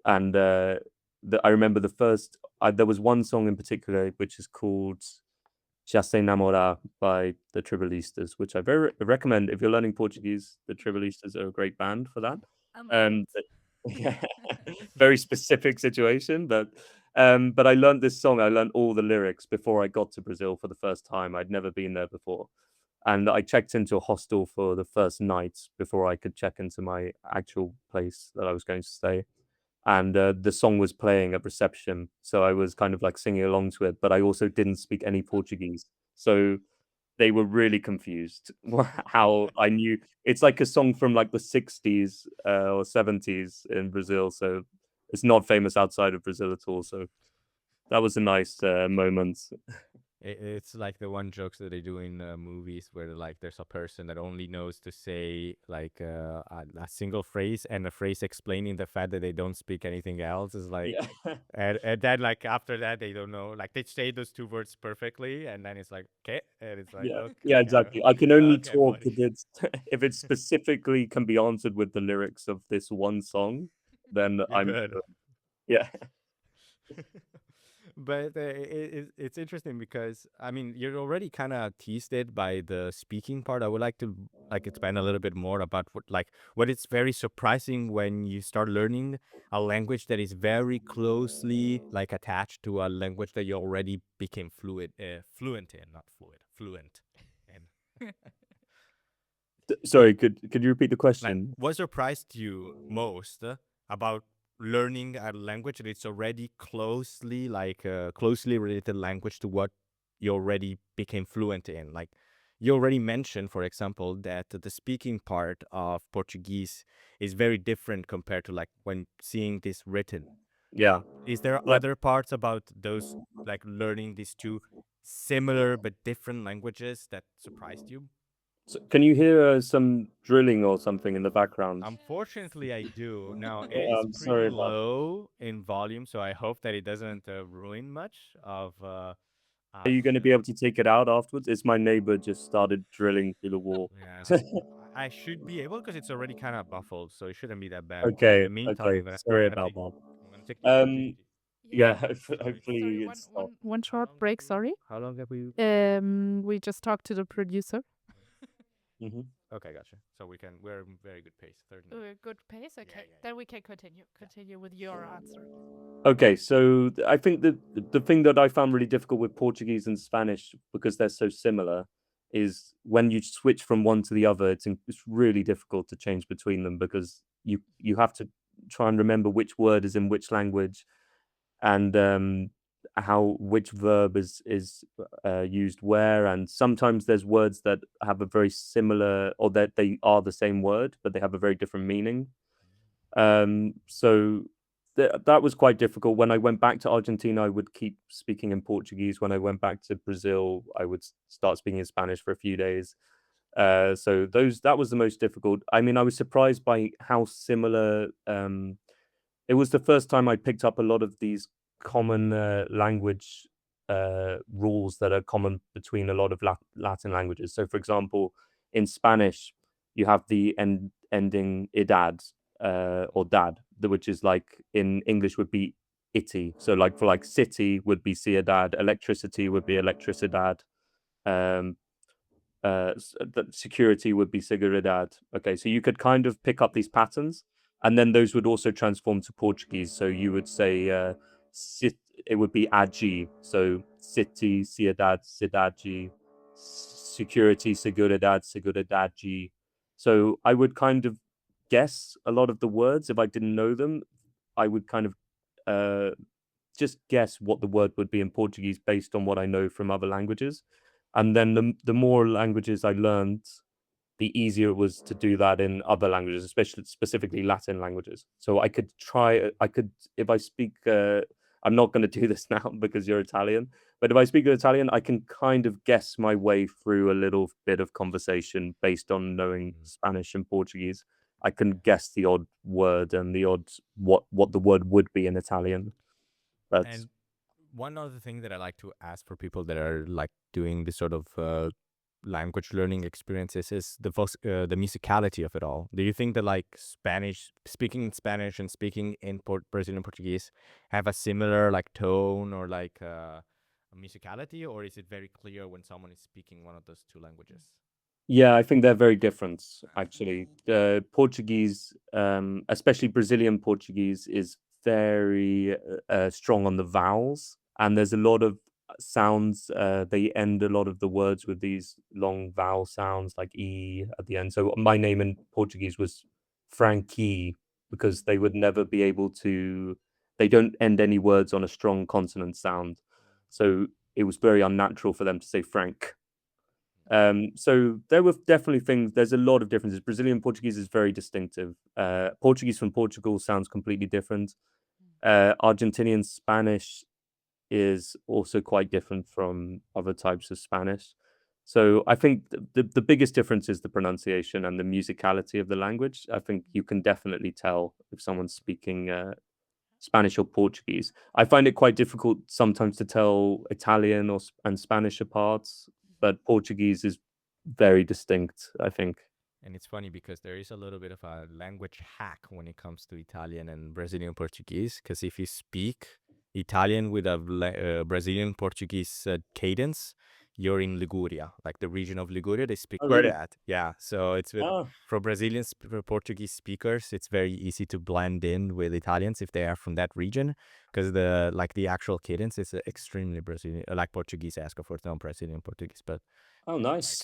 Speaker 1: and I remember the first. There was one song in particular which is called "Já Sei Namorar" by the Tribalistas, which I very recommend if you're learning Portuguese. The Tribalistas are a great band for that.
Speaker 2: I'm out.
Speaker 1: But yeah, very specific situation, but I learned this song. I learned all the lyrics before I got to Brazil for the first time. I'd never been there before, and I checked into a hostel for the first night before I could check into my actual place that I was going to stay. And the song was playing at reception, so I was kind of like singing along to it, but I also didn't speak any Portuguese, so they were really confused how I knew it's like a song from like the 60s or 70s in Brazil, so it's not famous outside of Brazil at all. So that was a nice moment.
Speaker 3: It's like the one jokes that they do in movies where like there's a person that only knows to say like a single phrase and a phrase explaining the fact that they don't speak anything else is like,
Speaker 1: Yeah.
Speaker 3: and then like after that they don't know, like they say those two words perfectly and then it's like okay, and it's like
Speaker 1: Yeah,
Speaker 3: okay,
Speaker 1: yeah, exactly. I can only
Speaker 3: okay,
Speaker 1: talk
Speaker 3: buddy.
Speaker 1: if it's if it specifically can be answered with the lyrics of this one song, then
Speaker 3: You're
Speaker 1: I'm
Speaker 3: good.
Speaker 1: good. Yeah.
Speaker 3: But it's interesting because I mean you're already kind of teased it by the speaking part. I would like to like expand a little bit more about what it's very surprising when you start learning a language that is very closely like attached to a language that you already became fluent in, not fluid, fluent in.
Speaker 1: Sorry, could you repeat the
Speaker 3: Like,
Speaker 1: question?
Speaker 3: what surprised you most about learning a language that it's already closely like closely related language to what you already became fluent in? Like, you already mentioned, for example, that the speaking part of Portuguese is very different compared to like when seeing this written.
Speaker 1: Yeah.
Speaker 3: Is there
Speaker 1: Yeah.
Speaker 3: other parts about those like learning these two similar but different languages that surprised you?
Speaker 1: So can you hear some drilling or something in the background?
Speaker 3: Unfortunately, I do. Now, it is
Speaker 1: I'm
Speaker 3: pretty
Speaker 1: sorry about that.
Speaker 3: low in volume, so I hope that it doesn't ruin much of
Speaker 1: Are
Speaker 3: us.
Speaker 1: you going to be able to take it out afterwards? It's my neighbor just started drilling through the wall.
Speaker 3: Yeah, I should be able because it's already kind of buffled, so it shouldn't be that bad. In
Speaker 1: Okay,
Speaker 3: the meantime,
Speaker 1: okay. Sorry about that.
Speaker 3: I'm gonna take the
Speaker 1: Um,
Speaker 3: opportunity.
Speaker 1: yeah,
Speaker 2: Yeah. Sorry,
Speaker 1: hopefully
Speaker 2: sorry.
Speaker 1: it stops.
Speaker 2: One short break. Sorry.
Speaker 3: How long have we?
Speaker 2: We just talked to the producer.
Speaker 1: Hmm.
Speaker 3: Okay, gotcha. So we're in very good pace. 30 minutes.
Speaker 2: Good pace. Okay,
Speaker 3: Yeah, yeah,
Speaker 2: then we can continue. Continue with your answer.
Speaker 1: Okay, so I think the thing that I found really difficult with Portuguese and Spanish because they're so similar is when you switch from one to the other, it's really difficult to change between them because you have to try and remember which word is in which language and how which verb is used where, and sometimes there's words that have a very similar or that they are the same word but they have a very different meaning. So that was quite difficult. When I went back to Argentina, I would keep speaking in Portuguese. When I went back to Brazil, I would start speaking in Spanish for a few days. So those that was the most difficult. I mean, I was surprised by how similar. It was the first time I picked up a lot of these common language rules that are common between a lot of Latin languages. So, for example, in Spanish, you have the ending idad or dad, which is like in English would be itty. So, like for like city would be ciudad, electricity would be electricidad, um, the security would be seguridad. Okay, so you could kind of pick up these patterns, and then those would also transform to Portuguese. So you would say it would be agi. So city, ciudad, cidade, security, seguridad, seguridade. So I would kind of guess a lot of the words if I didn't know them. I would kind of uh, just guess what the word would be in Portuguese based on what I know from other languages. And then the more languages I learned, the easier it was to do that in other languages, especially specifically Latin languages. So I could, if I speak, I'm not going to do this now because you're Italian, but if I speak Italian, I can kind of guess my way through a little bit of conversation based on knowing
Speaker 3: Mm.
Speaker 1: Spanish and Portuguese. I can guess the odd word and the odd what the word would be in Italian. But
Speaker 3: And one other thing that I like to ask for people that are like doing this sort of language learning experiences is the musicality of it all. Do you think that like Spanish, speaking in Spanish and speaking in Brazilian Portuguese have a similar like tone or like a musicality, or is it very clear when someone is speaking one of those two languages?
Speaker 1: yeah, I think they're very different, actually. Portuguese, especially Brazilian Portuguese, is very strong on the vowels, and there's a lot of sounds. They end a lot of the words with these long vowel sounds like e at the end. So my name in Portuguese was Frankie because they would never be able to. They don't end any words on a strong consonant sound, so it was very unnatural for them to say Frank. So there were definitely things. There's a lot of differences. Brazilian Portuguese is very distinctive. Portuguese from Portugal sounds completely different. Argentinian Spanish is also quite different from other types of Spanish. So I think the biggest difference is the pronunciation and the musicality of the language. I think you can definitely tell if someone's speaking Spanish or Portuguese. I find it quite difficult sometimes to tell Italian and Spanish apart, but Portuguese is very distinct, I think.
Speaker 3: And it's funny because there is a little bit of a language hack when it comes to Italian and Brazilian Portuguese. Because if you speak Italian with a Brazilian Portuguese cadence, you're in Liguria, like the region of Liguria. They speak
Speaker 1: Oh,
Speaker 3: like
Speaker 1: really?
Speaker 3: that. Yeah. So it's
Speaker 1: Ah,
Speaker 3: for Brazilian Portuguese speakers, it's very easy to blend in with Italians if they are from that region, because the actual cadence is extremely Brazilian, like Portuguese esque, of course, not Brazilian Portuguese, but
Speaker 1: oh,
Speaker 3: like
Speaker 1: nice.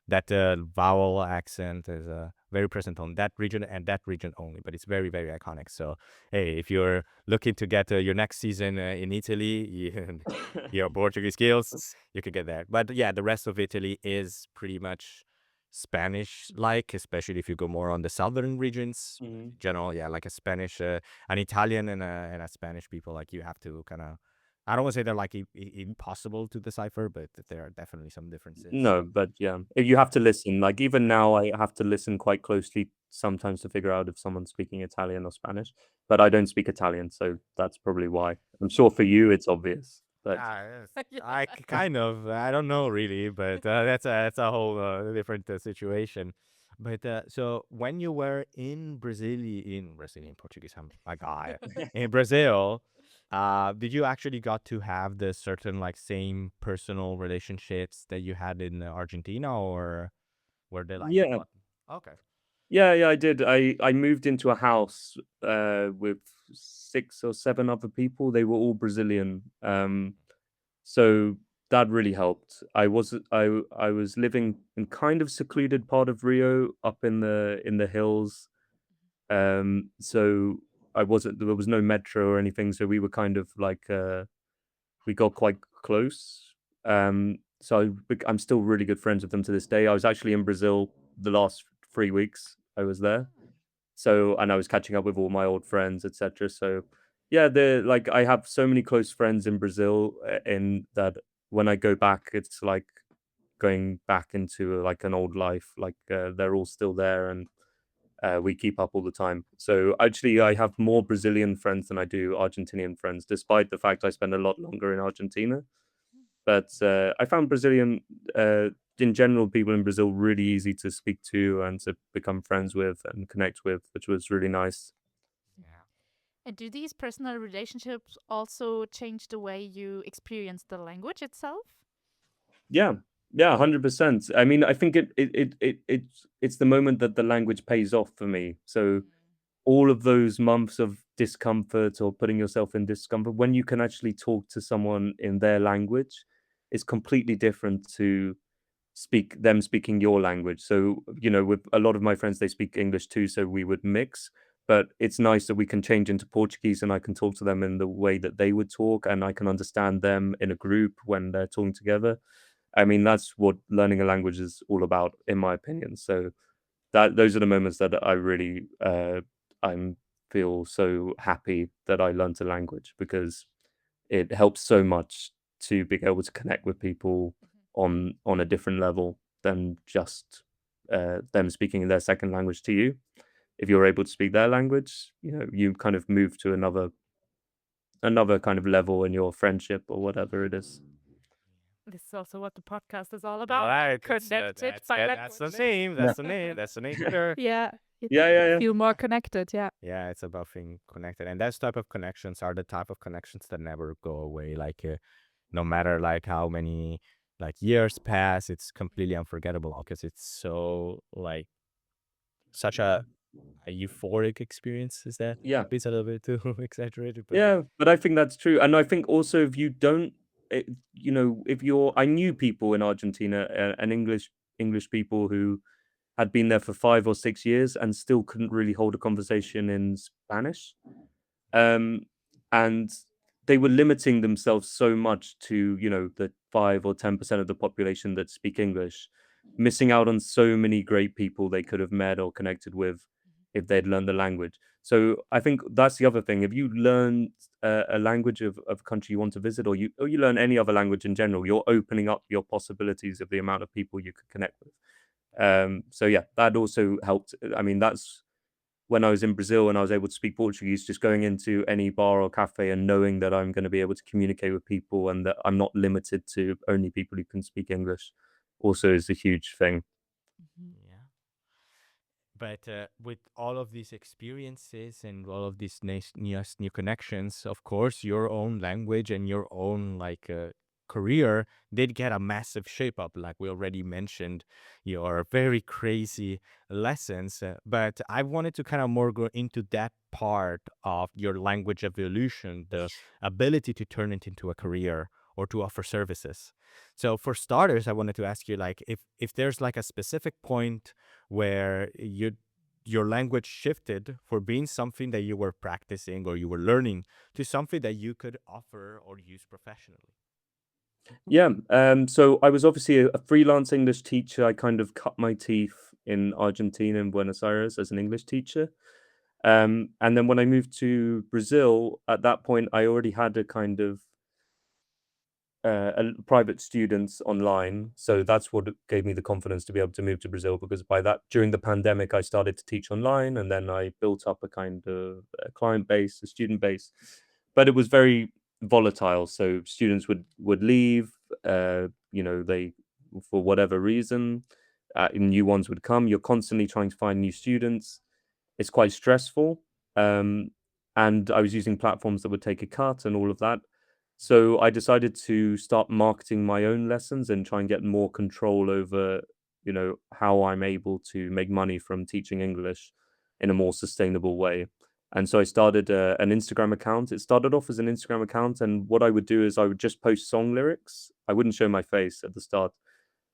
Speaker 3: that vowel accent is very present on that region and that region only, but it's very, very iconic. So, hey, if you're looking to get your next season in Italy, your Portuguese skills, you could get there. But yeah, the rest of Italy is pretty much Spanish like, especially if you go more on the southern regions.
Speaker 1: Mhm.
Speaker 3: General, yeah, like a Spanish, an Italian and a Spanish people, like you have to kind of, I don't want to say they're like impossible to decipher, but there are definitely some differences.
Speaker 1: No, but yeah, you have to listen. Like even now, I have to listen quite closely sometimes to figure out if someone's speaking Italian or Spanish. But I don't speak Italian, so that's probably why. I'm sure for you it's obvious, but
Speaker 3: Yes,
Speaker 2: Yeah.
Speaker 3: kind of. I don't know really, but that's a whole different situation. But so when you were in Brazilian Portuguese, I'm a guy in Brazil, did you actually got to have the certain like same personal relationships that you had in Argentina, or were they like
Speaker 1: yeah,
Speaker 3: what? Okay.
Speaker 1: yeah, I did. I moved into a house with 6 or 7 other people. They were all Brazilian. So that really helped. I was living in kind of secluded part of Rio, up in the hills. So I wasn't there was no metro or anything, so we were kind of like we got quite close. So I'm still really good friends with them to this day. I was actually in Brazil the last 3 weeks. I was there. So and I was catching up with all my old friends, etc. So yeah, the like I have so many close friends in Brazil, in that when I go back, it's like going back into like an old life. Like they're all still there, and we keep up all the time. So actually, I have more Brazilian friends than I do Argentinian friends, despite the fact I spend a lot longer in Argentina. But I found Brazilian, in general, people in Brazil really easy to speak to and to become friends with and connect with, which was really nice.
Speaker 3: Yeah.
Speaker 2: And do these personal relationships also change the way you experience the language itself?
Speaker 1: Yeah, yeah, 100%. I mean, I think it's the moment that the language pays off for me. So all of those months of discomfort or putting yourself in discomfort, when you can actually talk to someone in their language, is completely different to speaking your language. So, with a lot of my friends, they speak English too, so we would mix. But it's nice that we can change into Portuguese and I can talk to them in the way that they would talk, and I can understand them in a group when they're talking together. I mean, that's what learning a language is all about, in my opinion. So that those are the moments that I really I'm feel so happy that I learned a language, because it helps so much to be able to connect with people on a different level than just them speaking in their second language to you. If you're able to speak their language, you kind of move to another kind of level in your friendship or whatever it is.
Speaker 2: This is also what the podcast is all
Speaker 3: All
Speaker 2: about.
Speaker 3: right,
Speaker 2: Connected by
Speaker 3: that's the
Speaker 2: language.
Speaker 3: name.
Speaker 1: Yeah.
Speaker 3: That's the name. That's the name for sure.
Speaker 2: Yeah, you
Speaker 1: Yeah, yeah, yeah.
Speaker 2: feel more connected. Yeah.
Speaker 3: Yeah, it's about being connected, and those type of connections are the type of connections that never go away. Like no matter like how many like years pass, it's completely unforgettable because it's so like such a euphoric experience. Is that
Speaker 1: Yeah.
Speaker 3: maybe it's a little bit too exaggerated, but
Speaker 1: Yeah, but I think that's true, and I think also if you don't you know, if you're, I knew people in Argentina and English people who had been there for 5 or 6 years and still couldn't really hold a conversation in Spanish. Um, and they were limiting themselves so much to, you know, the 5 or 10% of the population that speak English, missing out on so many great people they could have met or connected with if they'd learned the language. So I think that's the other thing. If you learn a language of a country you want to visit, or you learn any other language in general, you're opening up your possibilities of the amount of people you could connect with. So yeah, that also helped. I mean, that's when I was in Brazil and I was able to speak Portuguese, just going into any bar or cafe and knowing that I'm going to be able to communicate with people and that I'm not limited to only people who can speak English also is a huge thing.
Speaker 2: Mhm.
Speaker 3: Yeah. But with all of these experiences and all of these new connections, of course, your own language and your own career did get a massive shape up. Like we already mentioned, your very crazy lessons. But I wanted to kind of more go into that part of your language evolution, the ability to turn it into a career or to offer services. So for starters, I wanted to ask you like if there's like a specific point where your language shifted for being something that you were practicing or you were learning to something that you could offer or use professionally.
Speaker 1: Yeah. So I was obviously a freelance English teacher. I kind of cut my teeth in Argentina and Buenos Aires as an English teacher. And then when I moved to Brazil, at that point, I already had a kind of private students online. So that's what gave me the confidence to be able to move to Brazil because by that during the pandemic, I started to teach online, and then I built up a kind of a client base, a student base. But it was very volatile. So students would leave. You know, they for whatever reason, new ones would come. You're constantly trying to find new students. It's quite stressful. Um, and I was using platforms that would take a cut and all of that. So I decided to start marketing my own lessons and try and get more control over, you know, how I'm able to make money from teaching English in a more sustainable way. And so I started an Instagram account. It started off as an Instagram account, and what I would do is I would just post song lyrics. I wouldn't show my face at the start.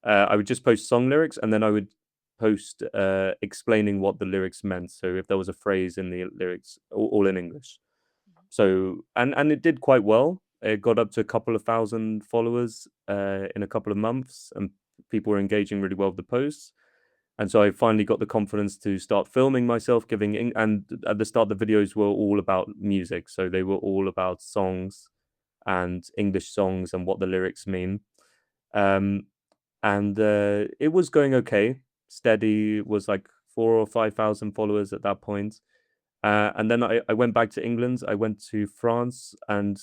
Speaker 1: I would just post song lyrics, and then I would post explaining what the lyrics meant. So if there was a phrase in the lyrics, all in English. So and it did quite well. It got up to a couple of thousand followers in a couple of months, and people were engaging really well with the posts. And so I finally got the confidence to start filming myself, and at the start, the videos were all about music. So they were all about songs and English songs and what the lyrics mean. Um, and it was going okay. Steady was like 4 or 5 thousand followers at that point. And then I went back to England. I went to France, and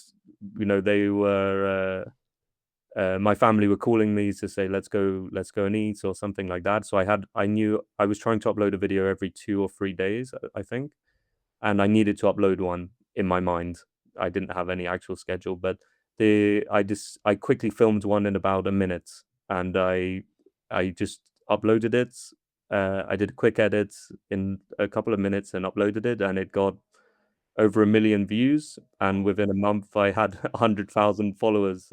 Speaker 1: you know they were my family were calling me to say let's go and eat or something like that. So I knew I was trying to upload a video every 2 or 3 days, I think, and I needed to upload one in my mind. I didn't have any actual schedule, but I quickly filmed one in about a minute, and I just uploaded it. I did a quick edit in a couple of minutes and uploaded it, and it got over 1 million views. And
Speaker 3: Wow.
Speaker 1: within a month, I had 100,000 followers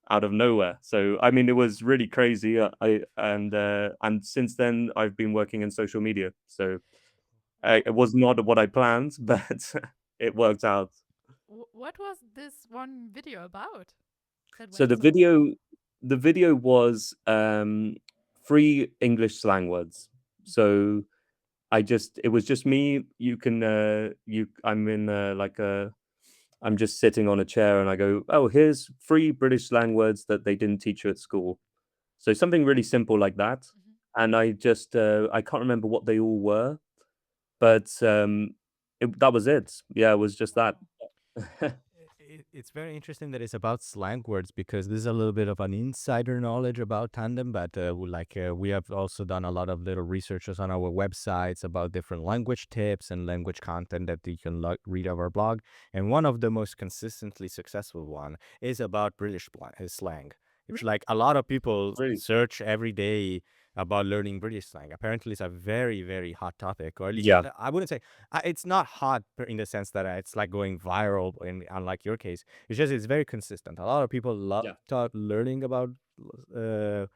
Speaker 1: out of nowhere. So I mean, it was really crazy. And since then, I've been working in social media. So it was not what I planned, but it worked out.
Speaker 2: What was this one video about that
Speaker 1: So
Speaker 2: went so well?
Speaker 1: the video was free English slang words.
Speaker 2: Mhm.
Speaker 1: So it was just me. You can I'm in I'm just sitting on a chair and I go, oh, here's free British slang words that they didn't teach you at school. So something really simple like that.
Speaker 2: Mhm.
Speaker 1: And I can't remember what they all were, but that was it. Yeah, it was just that.
Speaker 2: Wow.
Speaker 3: It's very interesting that it's about slang words because this is a little bit of an insider knowledge about Tandem, but we have also done a lot of little researches on our websites about different language tips and language content that you can read on our blog. And one of the most consistently successful one is about British slang. It's
Speaker 2: Really?
Speaker 3: like a lot of people
Speaker 1: Really?
Speaker 3: search every day about learning British slang. Apparently, it's a very, very hot topic, or at least
Speaker 1: Yeah,
Speaker 3: I wouldn't say it's not hot in the sense that it's like going viral. Unlike your case, it's just it's very consistent. A lot of people love
Speaker 1: yeah.
Speaker 3: learning about uh,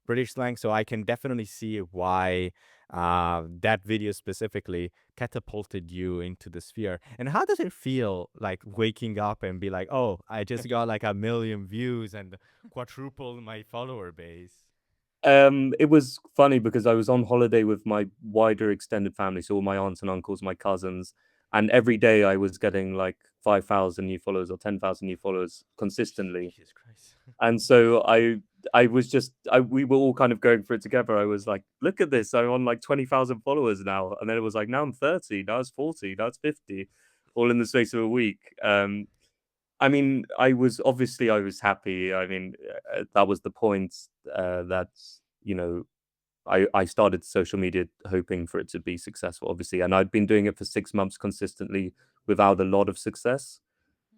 Speaker 3: British slang, so I can definitely see why that video specifically catapulted you into the sphere. And how does it feel like waking up and be like, oh, I just got like 1 million views and quadrupled my follower base?
Speaker 1: It was funny because I was on holiday with my wider extended family, so all my aunts and uncles, my cousins, and every day I was getting like 5,000 new followers or 10,000 new followers consistently.
Speaker 3: Jesus Christ.
Speaker 1: And so I was just we were all kind of going for it together. I was like, look at this, I'm on like 20,000 followers now. And then it was like, now I'm 30, now it's 40, now it's 50, all in the space of a week. I mean, I was happy. I mean, that was the point, that, you know, I started social media hoping for it to be successful, obviously. And I'd been doing it for 6 months consistently without a lot of success.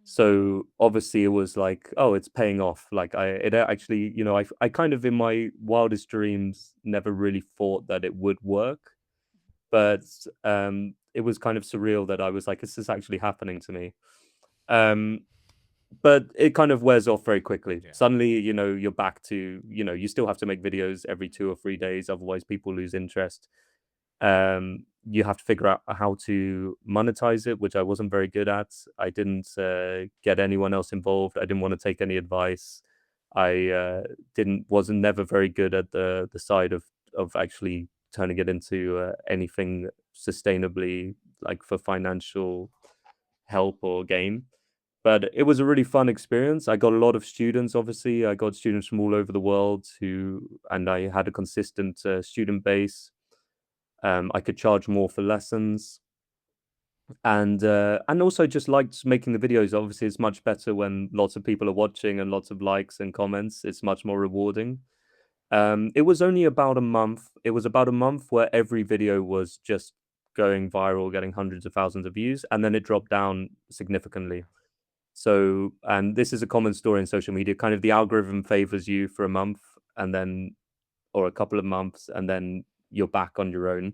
Speaker 1: So obviously it was like, oh, it's paying off. Like it actually, I kind of in my wildest dreams never really thought that it would work, but it was kind of surreal that I was like, is this actually happening to me? Um, but it kind of wears off very quickly.
Speaker 3: Yeah.
Speaker 1: Suddenly, you're back to, you still have to make videos every 2 or 3 days, otherwise people lose interest. You have to figure out how to monetize it, which I wasn't very good at. I didn't get anyone else involved. I didn't want to take any advice. I didn't wasn't never very good at the side of actually turning it into anything sustainably, like for financial help or gain. But it was a really fun experience. I got a lot of students, obviously. I got students from all over the world and I had a consistent student base. I could charge more for lessons, and also just liked making the videos. Obviously, it's much better when lots of people are watching and lots of likes and comments. It's much more rewarding. It was only about a month. It was about a month where every video was just going viral, getting hundreds of thousands of views, and then it dropped down significantly. So, and this is a common story in social media. Kind of the algorithm favors you for a month, and then or a couple of months, and then you're back on your own,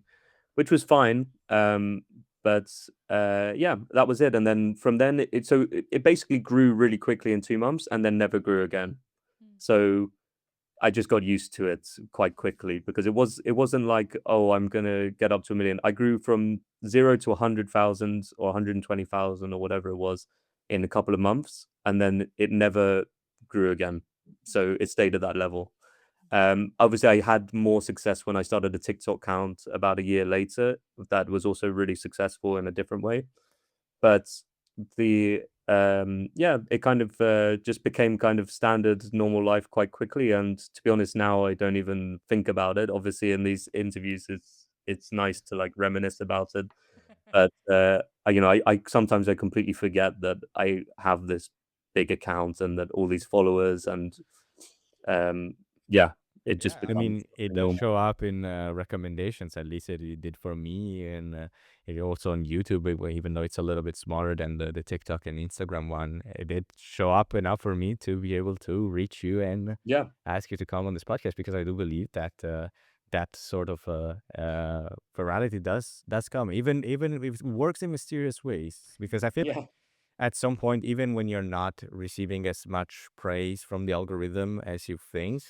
Speaker 1: which was fine. But yeah, that was it. And then from then, it basically grew really quickly in 2 months, and then never grew again. So I just got used to it quite quickly because it wasn't like, oh, I'm gonna get up to 1 million. I grew from 0 to 100,000 or 120,000 or whatever it was in a couple of months, and then it never grew again. So it stayed at that level. Obviously, I had more success when I started a TikTok account about a year later. That was also really successful in a different way. But the yeah, it kind of just became kind of standard normal life quite quickly. And to be honest, now I don't even think about it. Obviously, in these interviews, it's nice to like reminisce about it. But I sometimes I completely forget that I have this big account and that all these followers and um yeah, it just
Speaker 3: Yeah, I
Speaker 1: becomes
Speaker 3: mean, it does
Speaker 1: normal.
Speaker 3: show up in recommendations. At least it did for me, and it also on YouTube. Even though it's a little bit smaller than the TikTok and Instagram one, it did show up enough for me to be able to reach you and
Speaker 1: Yeah,
Speaker 3: ask you to come on this podcast because I do believe that that sort of virality does come, even if it works in mysterious ways. Because I feel
Speaker 1: yeah,
Speaker 3: at some point, even when you're not receiving as much praise from the algorithm as you think,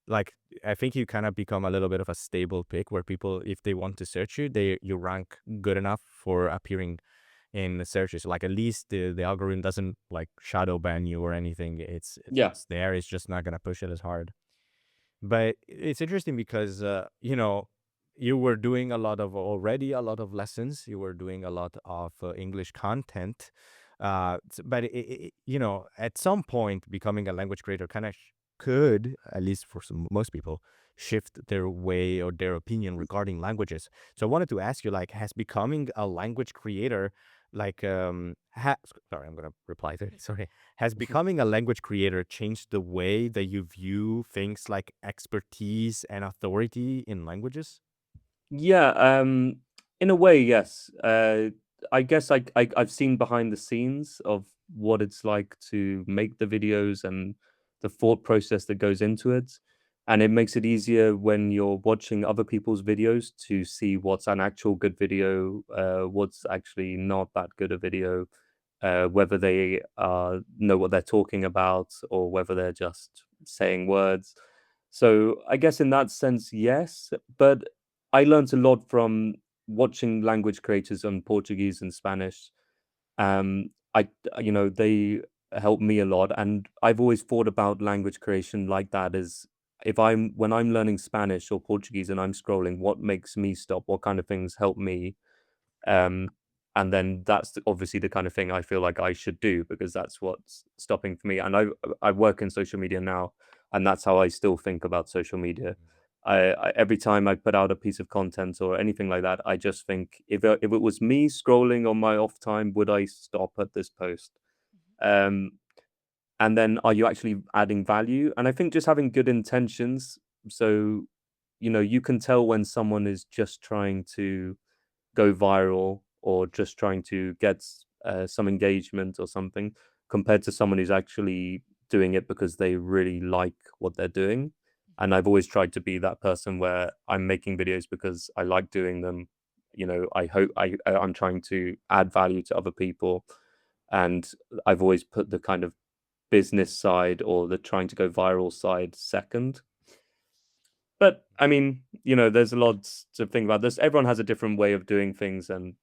Speaker 3: like I think you kind of become a little bit of a stable pick where people, if they want to search you, you rank good enough for appearing in the searches. Like at least the algorithm doesn't like shadow ban you or anything.
Speaker 1: yeah,
Speaker 3: It's there. It's just not gonna push it as hard. But it's interesting because you were doing a lot of lessons. You were doing a lot of English content. But at some point, becoming a language creator kind of could, at least for most people, shift their way or their opinion regarding languages. So I wanted to ask you, like, has becoming a language creator, like, sorry, I'm gonna reply to it. Sorry, has becoming a language creator changed the way that you view things like expertise and authority in languages?
Speaker 1: yeah. In a way, yes. I guess I've seen behind the scenes of what it's like to make the videos and the thought process that goes into it. and it makes it easier when you're watching other people's videos to see what's an actual good video, what's actually not that good a video, whether they know what they're talking about or whether they're just saying words. So I guess in that sense, yes, but I learned a lot from watching language creators on Portuguese and Spanish. I, they help me a lot, and I've always thought about language creation like that. Is if I'm when I'm learning Spanish or Portuguese and I'm scrolling, what makes me stop? What kind of things help me? Um, and then that's obviously the kind of thing I feel like I should do because that's what's stopping for me. And I work in social media now, and that's how I still think about social media. Every time I put out a piece of content or anything like that, I just think if it was me scrolling on my off time, would I stop at this post? Um, and then are you actually adding value? And I think just having good intentions. So, you can tell when someone is just trying to go viral or just trying to get some engagement or something compared to someone who's actually doing it because they really like what they're doing. And I've always tried to be that person where I'm making videos because I like doing them. I hope I'm trying to add value to other people, and I've always put the kind of business side or the trying to go viral side second. But I mean, there's a lot to think about this. Everyone has a different way of doing things, and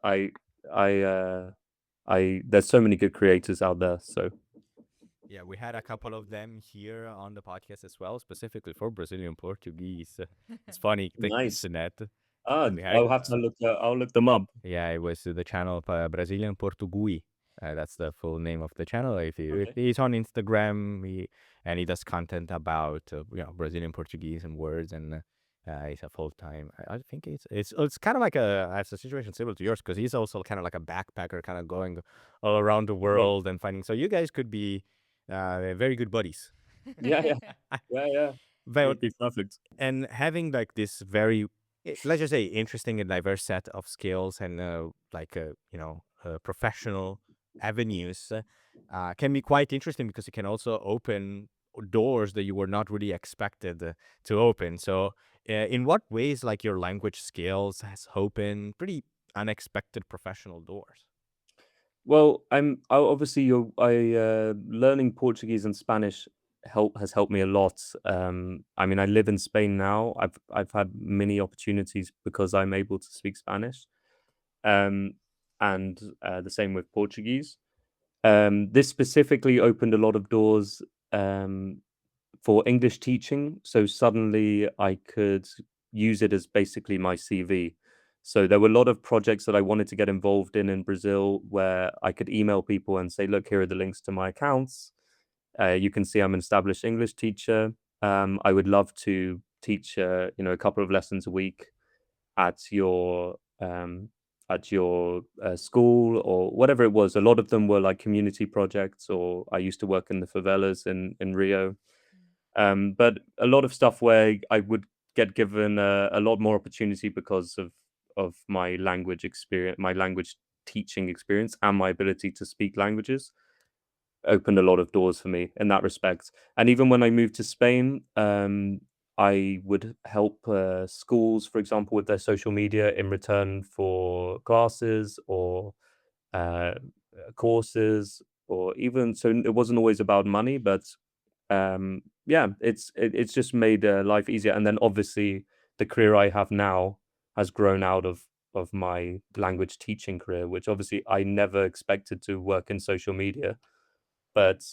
Speaker 1: I I there's so many good creators out there. So
Speaker 3: Yeah, we had a couple of them here on the podcast as well, specifically for Brazilian Portuguese. It's funny to
Speaker 1: nice.
Speaker 3: mention that.
Speaker 1: Ah,
Speaker 3: We had,
Speaker 1: I'll have to look. I'll look them up.
Speaker 3: yeah, it was the channel Brazilian Portuguese. That's the full name of the channel. If
Speaker 1: Okay.
Speaker 3: he's on Instagram, and he does content about Brazilian Portuguese and words, and he's a full time. I think it's kind of like it's a situation similar to yours because he's also kind of like a backpacker, kind of going all around the
Speaker 1: Yeah.
Speaker 3: world and finding. So you guys could be very good buddies.
Speaker 1: Yeah. Yeah. Yeah. Yeah. It
Speaker 3: But
Speaker 1: would be perfect.
Speaker 3: and having like this very let's just say interesting and diverse set of skills and professional avenues can be quite interesting because it can also open doors that you were not really expected to open. So in what ways like your language skills has opened pretty unexpected professional doors?
Speaker 1: Well, obviously learning Portuguese and Spanish has helped me a lot. I mean, I live in Spain now. I've had many opportunities because I'm able to speak Spanish. Um, and the same with Portuguese. This specifically opened a lot of doors for English teaching. So suddenly I could use it as basically my CV. So there were a lot of projects that I wanted to get involved in Brazil where I could email people and say, look, here are the links to my accounts. You can see I'm an established English teacher. I would love to teach, a couple of lessons a week at your school or whatever it was. A lot of them were like community projects, or I used to work in the favelas in Rio. But a lot of stuff where I would get given a lot more opportunity because of my language experience, my language teaching experience, and my ability to speak languages opened a lot of doors for me in that respect. And even when I moved to Spain, I would help schools, for example, with their social media in return for classes or uh, courses, or even so it wasn't always about money, but yeah, it's just made life easier. And then obviously the career I have now has grown out of my language teaching career, which obviously I never expected to work in social media, but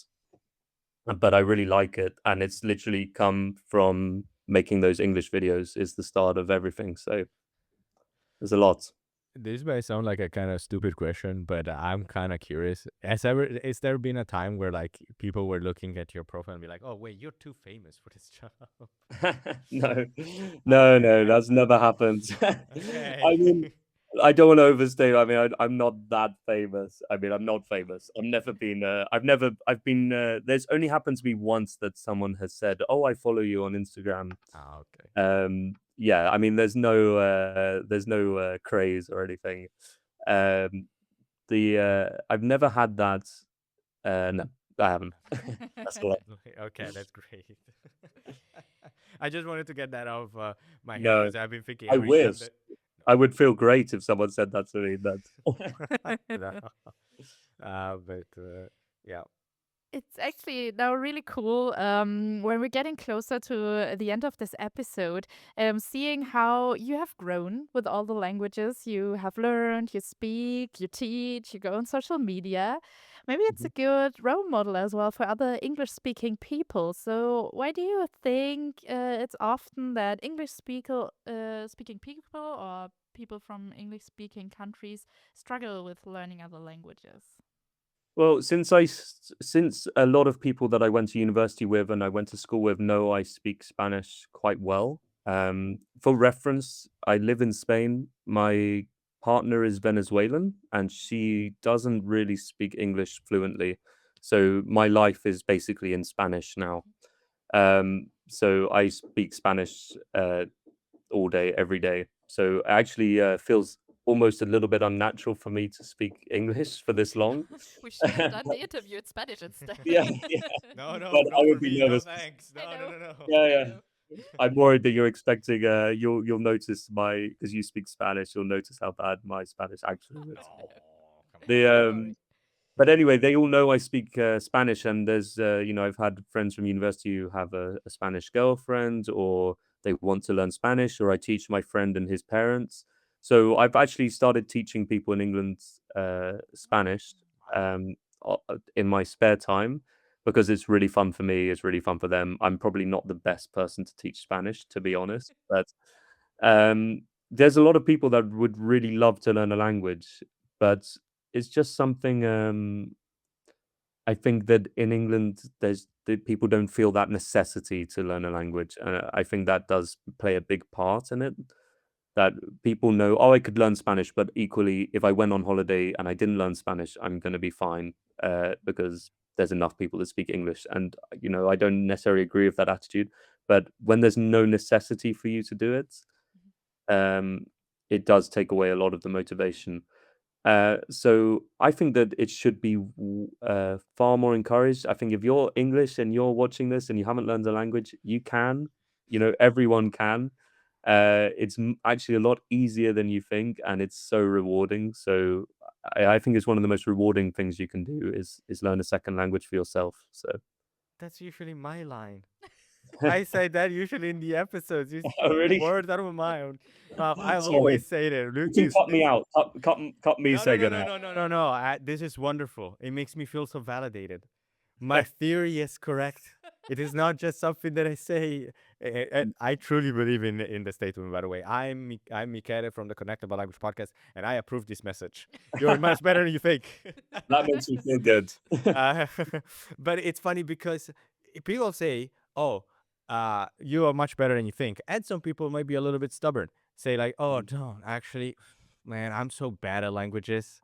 Speaker 1: I really like it, and it's literally come from making those English videos is the start of everything. So there's a lot.
Speaker 3: This may sound like a kind of stupid question, but I'm kind of curious. Has there been a time where like people were looking at your profile and be like, "Oh, wait, you're too famous for this job"?
Speaker 1: No, no, no,
Speaker 3: Okay.
Speaker 1: that's never happened. I
Speaker 3: Okay.
Speaker 1: mean, I don't want to overstate. I mean, I'm not that famous. I mean, I'm not famous. I've never been. I've been. There's only happened to me once that someone has said, "Oh, I follow you on Instagram."
Speaker 3: Ah, okay.
Speaker 1: Yeah. I mean, there's no craze or anything. Um, I've never had that. No, I haven't. That's all.
Speaker 3: Okay, that's great. I just wanted to get that off my head
Speaker 1: No,
Speaker 3: because I've been thinking
Speaker 1: I
Speaker 3: every time
Speaker 1: wish.
Speaker 3: that.
Speaker 1: I would feel great if someone said that to me. That
Speaker 3: No. But yeah.
Speaker 2: It's actually now really cool when we're getting closer to the end of this episode, seeing how you have grown with all the languages you have learned, you speak, you teach, you go on social media. Maybe it's a
Speaker 1: Mhm.
Speaker 2: good role model as well for other English speaking people. So, why do you think it's often that speaking people or people from English speaking countries struggle with learning other languages?
Speaker 1: Well, since a lot of people that I went to university with and I went to school with know I speak Spanish quite well. For reference, I live in Spain. My partner is Venezuelan, and she doesn't really speak English fluently. So my life is basically in Spanish now. So I speak Spanish all day, every day. So it actually feels almost a little bit unnatural for me to speak English for this long.
Speaker 2: We should have done the interview in Spanish instead.
Speaker 1: Yeah, yeah,
Speaker 3: No,
Speaker 1: but
Speaker 3: no,
Speaker 1: I
Speaker 3: not
Speaker 1: would
Speaker 3: for
Speaker 1: be
Speaker 3: me. No
Speaker 1: nervous.
Speaker 3: thanks.
Speaker 2: I
Speaker 3: No, no,
Speaker 2: know.
Speaker 3: no, no.
Speaker 1: Yeah,
Speaker 2: I
Speaker 1: yeah.
Speaker 2: know.
Speaker 1: I'm worried that you're expecting you'll notice my because you speak Spanish, you'll notice how bad my Spanish actually is.
Speaker 3: Oh, come
Speaker 1: The
Speaker 2: Don't worry.
Speaker 1: But anyway, they all know I speak Spanish, and there's I've had friends from university who have a Spanish girlfriend, or they want to learn Spanish, or I teach my friend and his parents. So I've actually started teaching people in England Spanish
Speaker 3: wow.
Speaker 1: um, in my spare time because it's really fun for me. It's really fun for them. I'm probably not the best person to teach Spanish, to be honest, but um, there's a lot of people that would really love to learn a language, but it's just something, I think that in England, there's the people don't feel that necessity to learn a language, and I think that does play a big part in it. That people know, "Oh, I could learn Spanish," but equally, if I went on holiday and I didn't learn Spanish, I'm gonna be fine, because there's enough people that speak English, and, I don't necessarily agree with that attitude, but when there's no necessity for you to do it, um, it does take away a lot of the motivation. So I think that it should be far more encouraged. I think if you're English and you're watching this and you haven't learned the language, you can. Everyone can. Actually a lot easier than you think, and it's so rewarding. So I think it's one of the most rewarding things you can do is learn a second language for yourself. So
Speaker 3: That's usually my line. I say that usually in the episodes. You
Speaker 1: oh, really?
Speaker 3: words out of my own mouth. I
Speaker 1: Sorry.
Speaker 3: always say that.
Speaker 1: You
Speaker 3: Look,
Speaker 1: can cut me
Speaker 3: this.
Speaker 1: out. Cut me
Speaker 3: No, no, no,
Speaker 1: saying
Speaker 3: no,
Speaker 1: out.
Speaker 3: no, no, no, no. This is wonderful. It makes me feel so validated. My theory is correct. It is not just something that I say. I truly believe in the statement. By the way, I'm Michele from the Connectable Language Podcast, and I approve this message. You're much better than you think.
Speaker 1: That makes me feel good.
Speaker 3: uh, but it's funny because people say, "Oh, you are much better than you think," and some people might be a little bit stubborn. Say like, "Oh,
Speaker 1: Mhm,
Speaker 3: no, actually, man, I'm so bad at languages."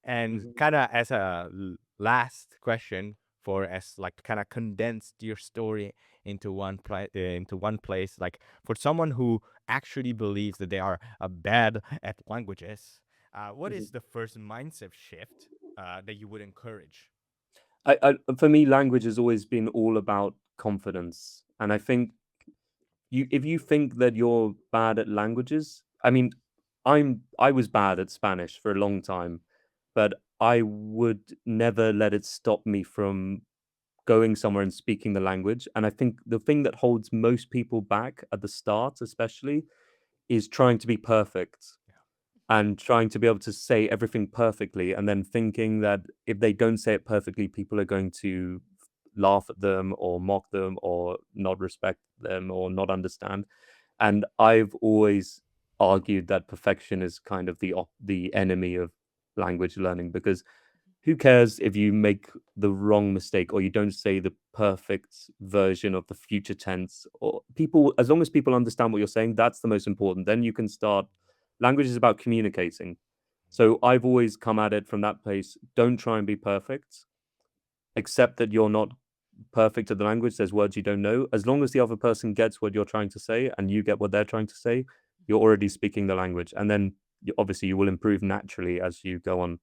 Speaker 3: And
Speaker 1: mhm,
Speaker 3: kind of as a last question for as like kind of condensed your story into one place, like for someone who actually believes that they are bad at languages, what
Speaker 1: mhm.
Speaker 3: is the first mindset shift that you would encourage?
Speaker 1: For me, language has always been all about confidence, and I think if you think that you're bad at languages, I mean, I was bad at Spanish for a long time, but I would never let it stop me from going somewhere and speaking the language. And I think the thing that holds most people back at the start, especially, is trying to be perfect and trying to be able to say everything perfectly, and then thinking that if they don't say it perfectly, people are going to laugh at them or mock them or not respect them or not understand. And I've always argued that perfection is kind of the enemy of language learning, because who cares if you make the wrong mistake or you don't say the perfect version of the future tense, or people, as long as people understand what you're saying, that's the most important. Then you can start. Language is about communicating. So I've always come at it from that place. Don't try and be perfect. Accept that you're not perfect at the language. There's words you don't know. As long as the other person gets what you're trying to say and you get what they're trying to say, you're already speaking the language. And then obviously you will improve naturally as you go on.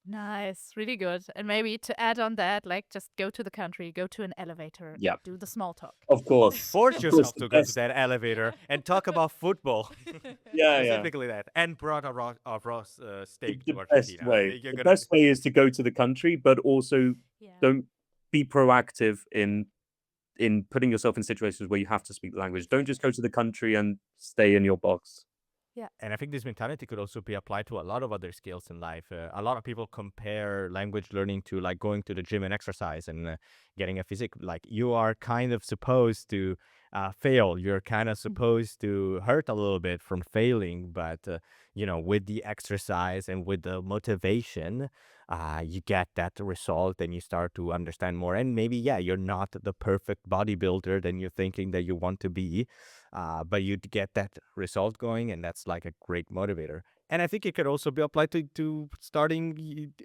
Speaker 2: Nice, really good. And maybe to add on that, like just go to the country, go to an elevator,
Speaker 1: Yeah,
Speaker 2: do the small talk.
Speaker 3: Or force
Speaker 1: of course,
Speaker 3: yourself
Speaker 1: the
Speaker 3: to go to
Speaker 1: best.
Speaker 3: that elevator and talk about football.
Speaker 1: Yeah, yeah.
Speaker 3: Specifically that. And brought a raw steak
Speaker 1: The
Speaker 3: to
Speaker 1: best
Speaker 3: Argentina.
Speaker 1: way.
Speaker 3: You're
Speaker 1: The
Speaker 3: gonna.
Speaker 1: best way is to go to the country, but also
Speaker 2: Yeah.
Speaker 1: don't be proactive in putting yourself in situations where you have to speak the language. Don't just go to the country and stay in your box.
Speaker 2: Yeah.
Speaker 3: And I think this mentality could also be applied to a lot of other skills in life. A lot of people compare language learning to like going to the gym and exercise and getting a physique. Like you are kind of supposed to fail. You're kind of
Speaker 2: Mhm.
Speaker 3: supposed to hurt a little bit from failing. But, with the exercise and with the motivation, you get that result and you start to understand more. And maybe, yeah, you're not the perfect bodybuilder than you're thinking that you want to be, but you'd get that result going, and that's like a great motivator. And I think it could also be applied to starting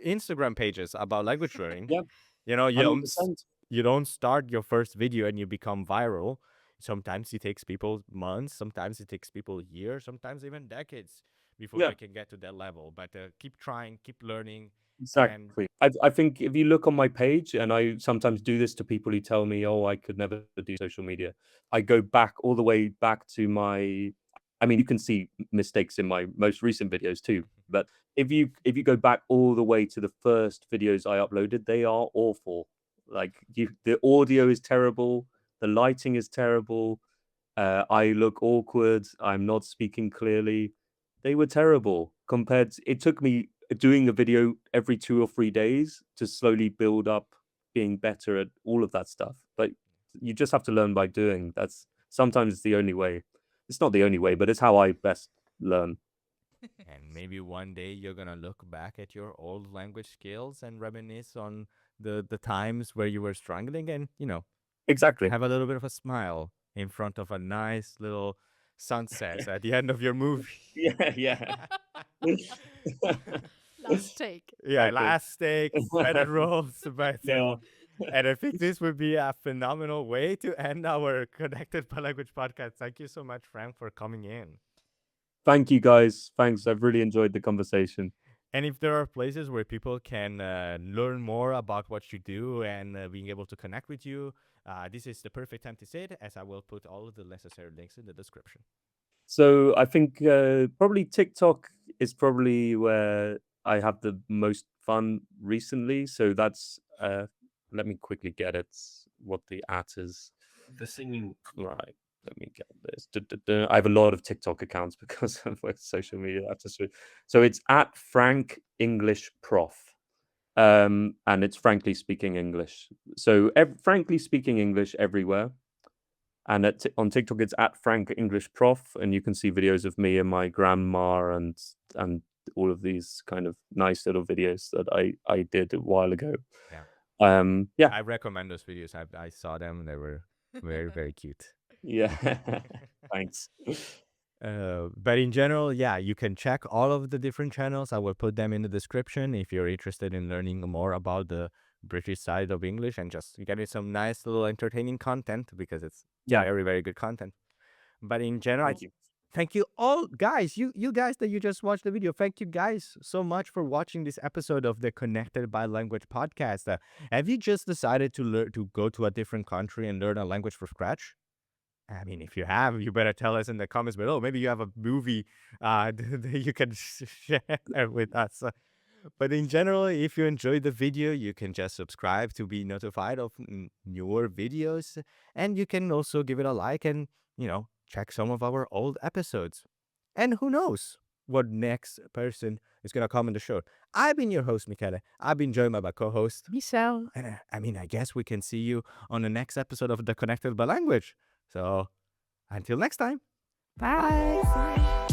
Speaker 3: Instagram pages about language learning.
Speaker 1: Yeah,
Speaker 3: You know,
Speaker 1: 100%.
Speaker 3: you don't start your first video and you become viral. Sometimes it takes people months, sometimes it takes people years, sometimes even decades before
Speaker 1: Yeah.
Speaker 3: they can get to that level. But keep trying, keep learning, and
Speaker 1: Exactly. I think if you look on my page, and I sometimes do this to people who tell me, "Oh, I could never do social media." I go back all the way back to my I mean, you can see mistakes in my most recent videos too, but if you go back all the way to the first videos I uploaded, they are awful. Like the audio is terrible, the lighting is terrible, I look awkward. I'm not speaking clearly. They were terrible compared to, it took me doing a video every 2 or 3 days to slowly build up being better at all of that stuff. But you just have to learn by doing. That's sometimes it's the only way. It's not the only way, but it's how I best learn.
Speaker 3: and maybe one day you're gonna look back at your old language skills and reminisce on the times where you were struggling, and
Speaker 1: Exactly.
Speaker 3: have a little bit of a smile in front of a nice little sunset at the end of your movie.
Speaker 1: Yeah, yeah.
Speaker 2: Last take.
Speaker 3: Yeah,
Speaker 1: Exactly.
Speaker 3: last steak, breaded rolls, but
Speaker 1: Yeah.
Speaker 3: and I think this would be a phenomenal way to end our Connected by Language podcast. Thank you so much, Frank, for coming in.
Speaker 1: Thank you guys. Thanks. I've really enjoyed the conversation.
Speaker 3: And if there are places where people can learn more about what you do and being able to connect with you, this is the perfect time to say it, as I will put all of the necessary links in the description.
Speaker 1: So I think probably TikTok is probably where I have the most fun recently. So that's let me quickly get it. What the at is.
Speaker 4: The singing.
Speaker 1: Right. Let me get this. I have a lot of TikTok accounts because of my social media. I have to switch. So it's at Frank English Prof. And it's frankly speaking English. So frankly speaking English everywhere. And on TikTok, it's at Frank English Prof, and you can see videos of me and my grandma and all of these kind of nice little videos that I did a while ago.
Speaker 3: Yeah.
Speaker 1: Yeah,
Speaker 3: I recommend those videos. I saw them. They were very, very cute.
Speaker 1: yeah. Thanks.
Speaker 3: But in general, yeah, you can check all of the different channels. I will put them in the description if you're interested in learning more about the British side of English and just getting some nice little entertaining content, because it's
Speaker 1: Yeah,
Speaker 3: very, very good content. But in general,
Speaker 1: thank you.
Speaker 3: thank you all guys, you guys that you just watched the video. Thank you guys so much for watching this episode of the Connected by Language podcast. Have you just decided to learn to go to a different country and learn a language from scratch? I mean, if you have, you better tell us in the comments below. Maybe you have a movie that you can share with us. But in general, if you enjoyed the video, you can just subscribe to be notified of newer videos. And you can also give it a like and, check some of our old episodes. And who knows what next person is going to come in the show. I've been your host, Michele. I've been joined by my co-host.
Speaker 2: Michelle.
Speaker 3: And I mean, I guess we can see you on the next episode of The Connected by Language. So until next time.
Speaker 2: Bye.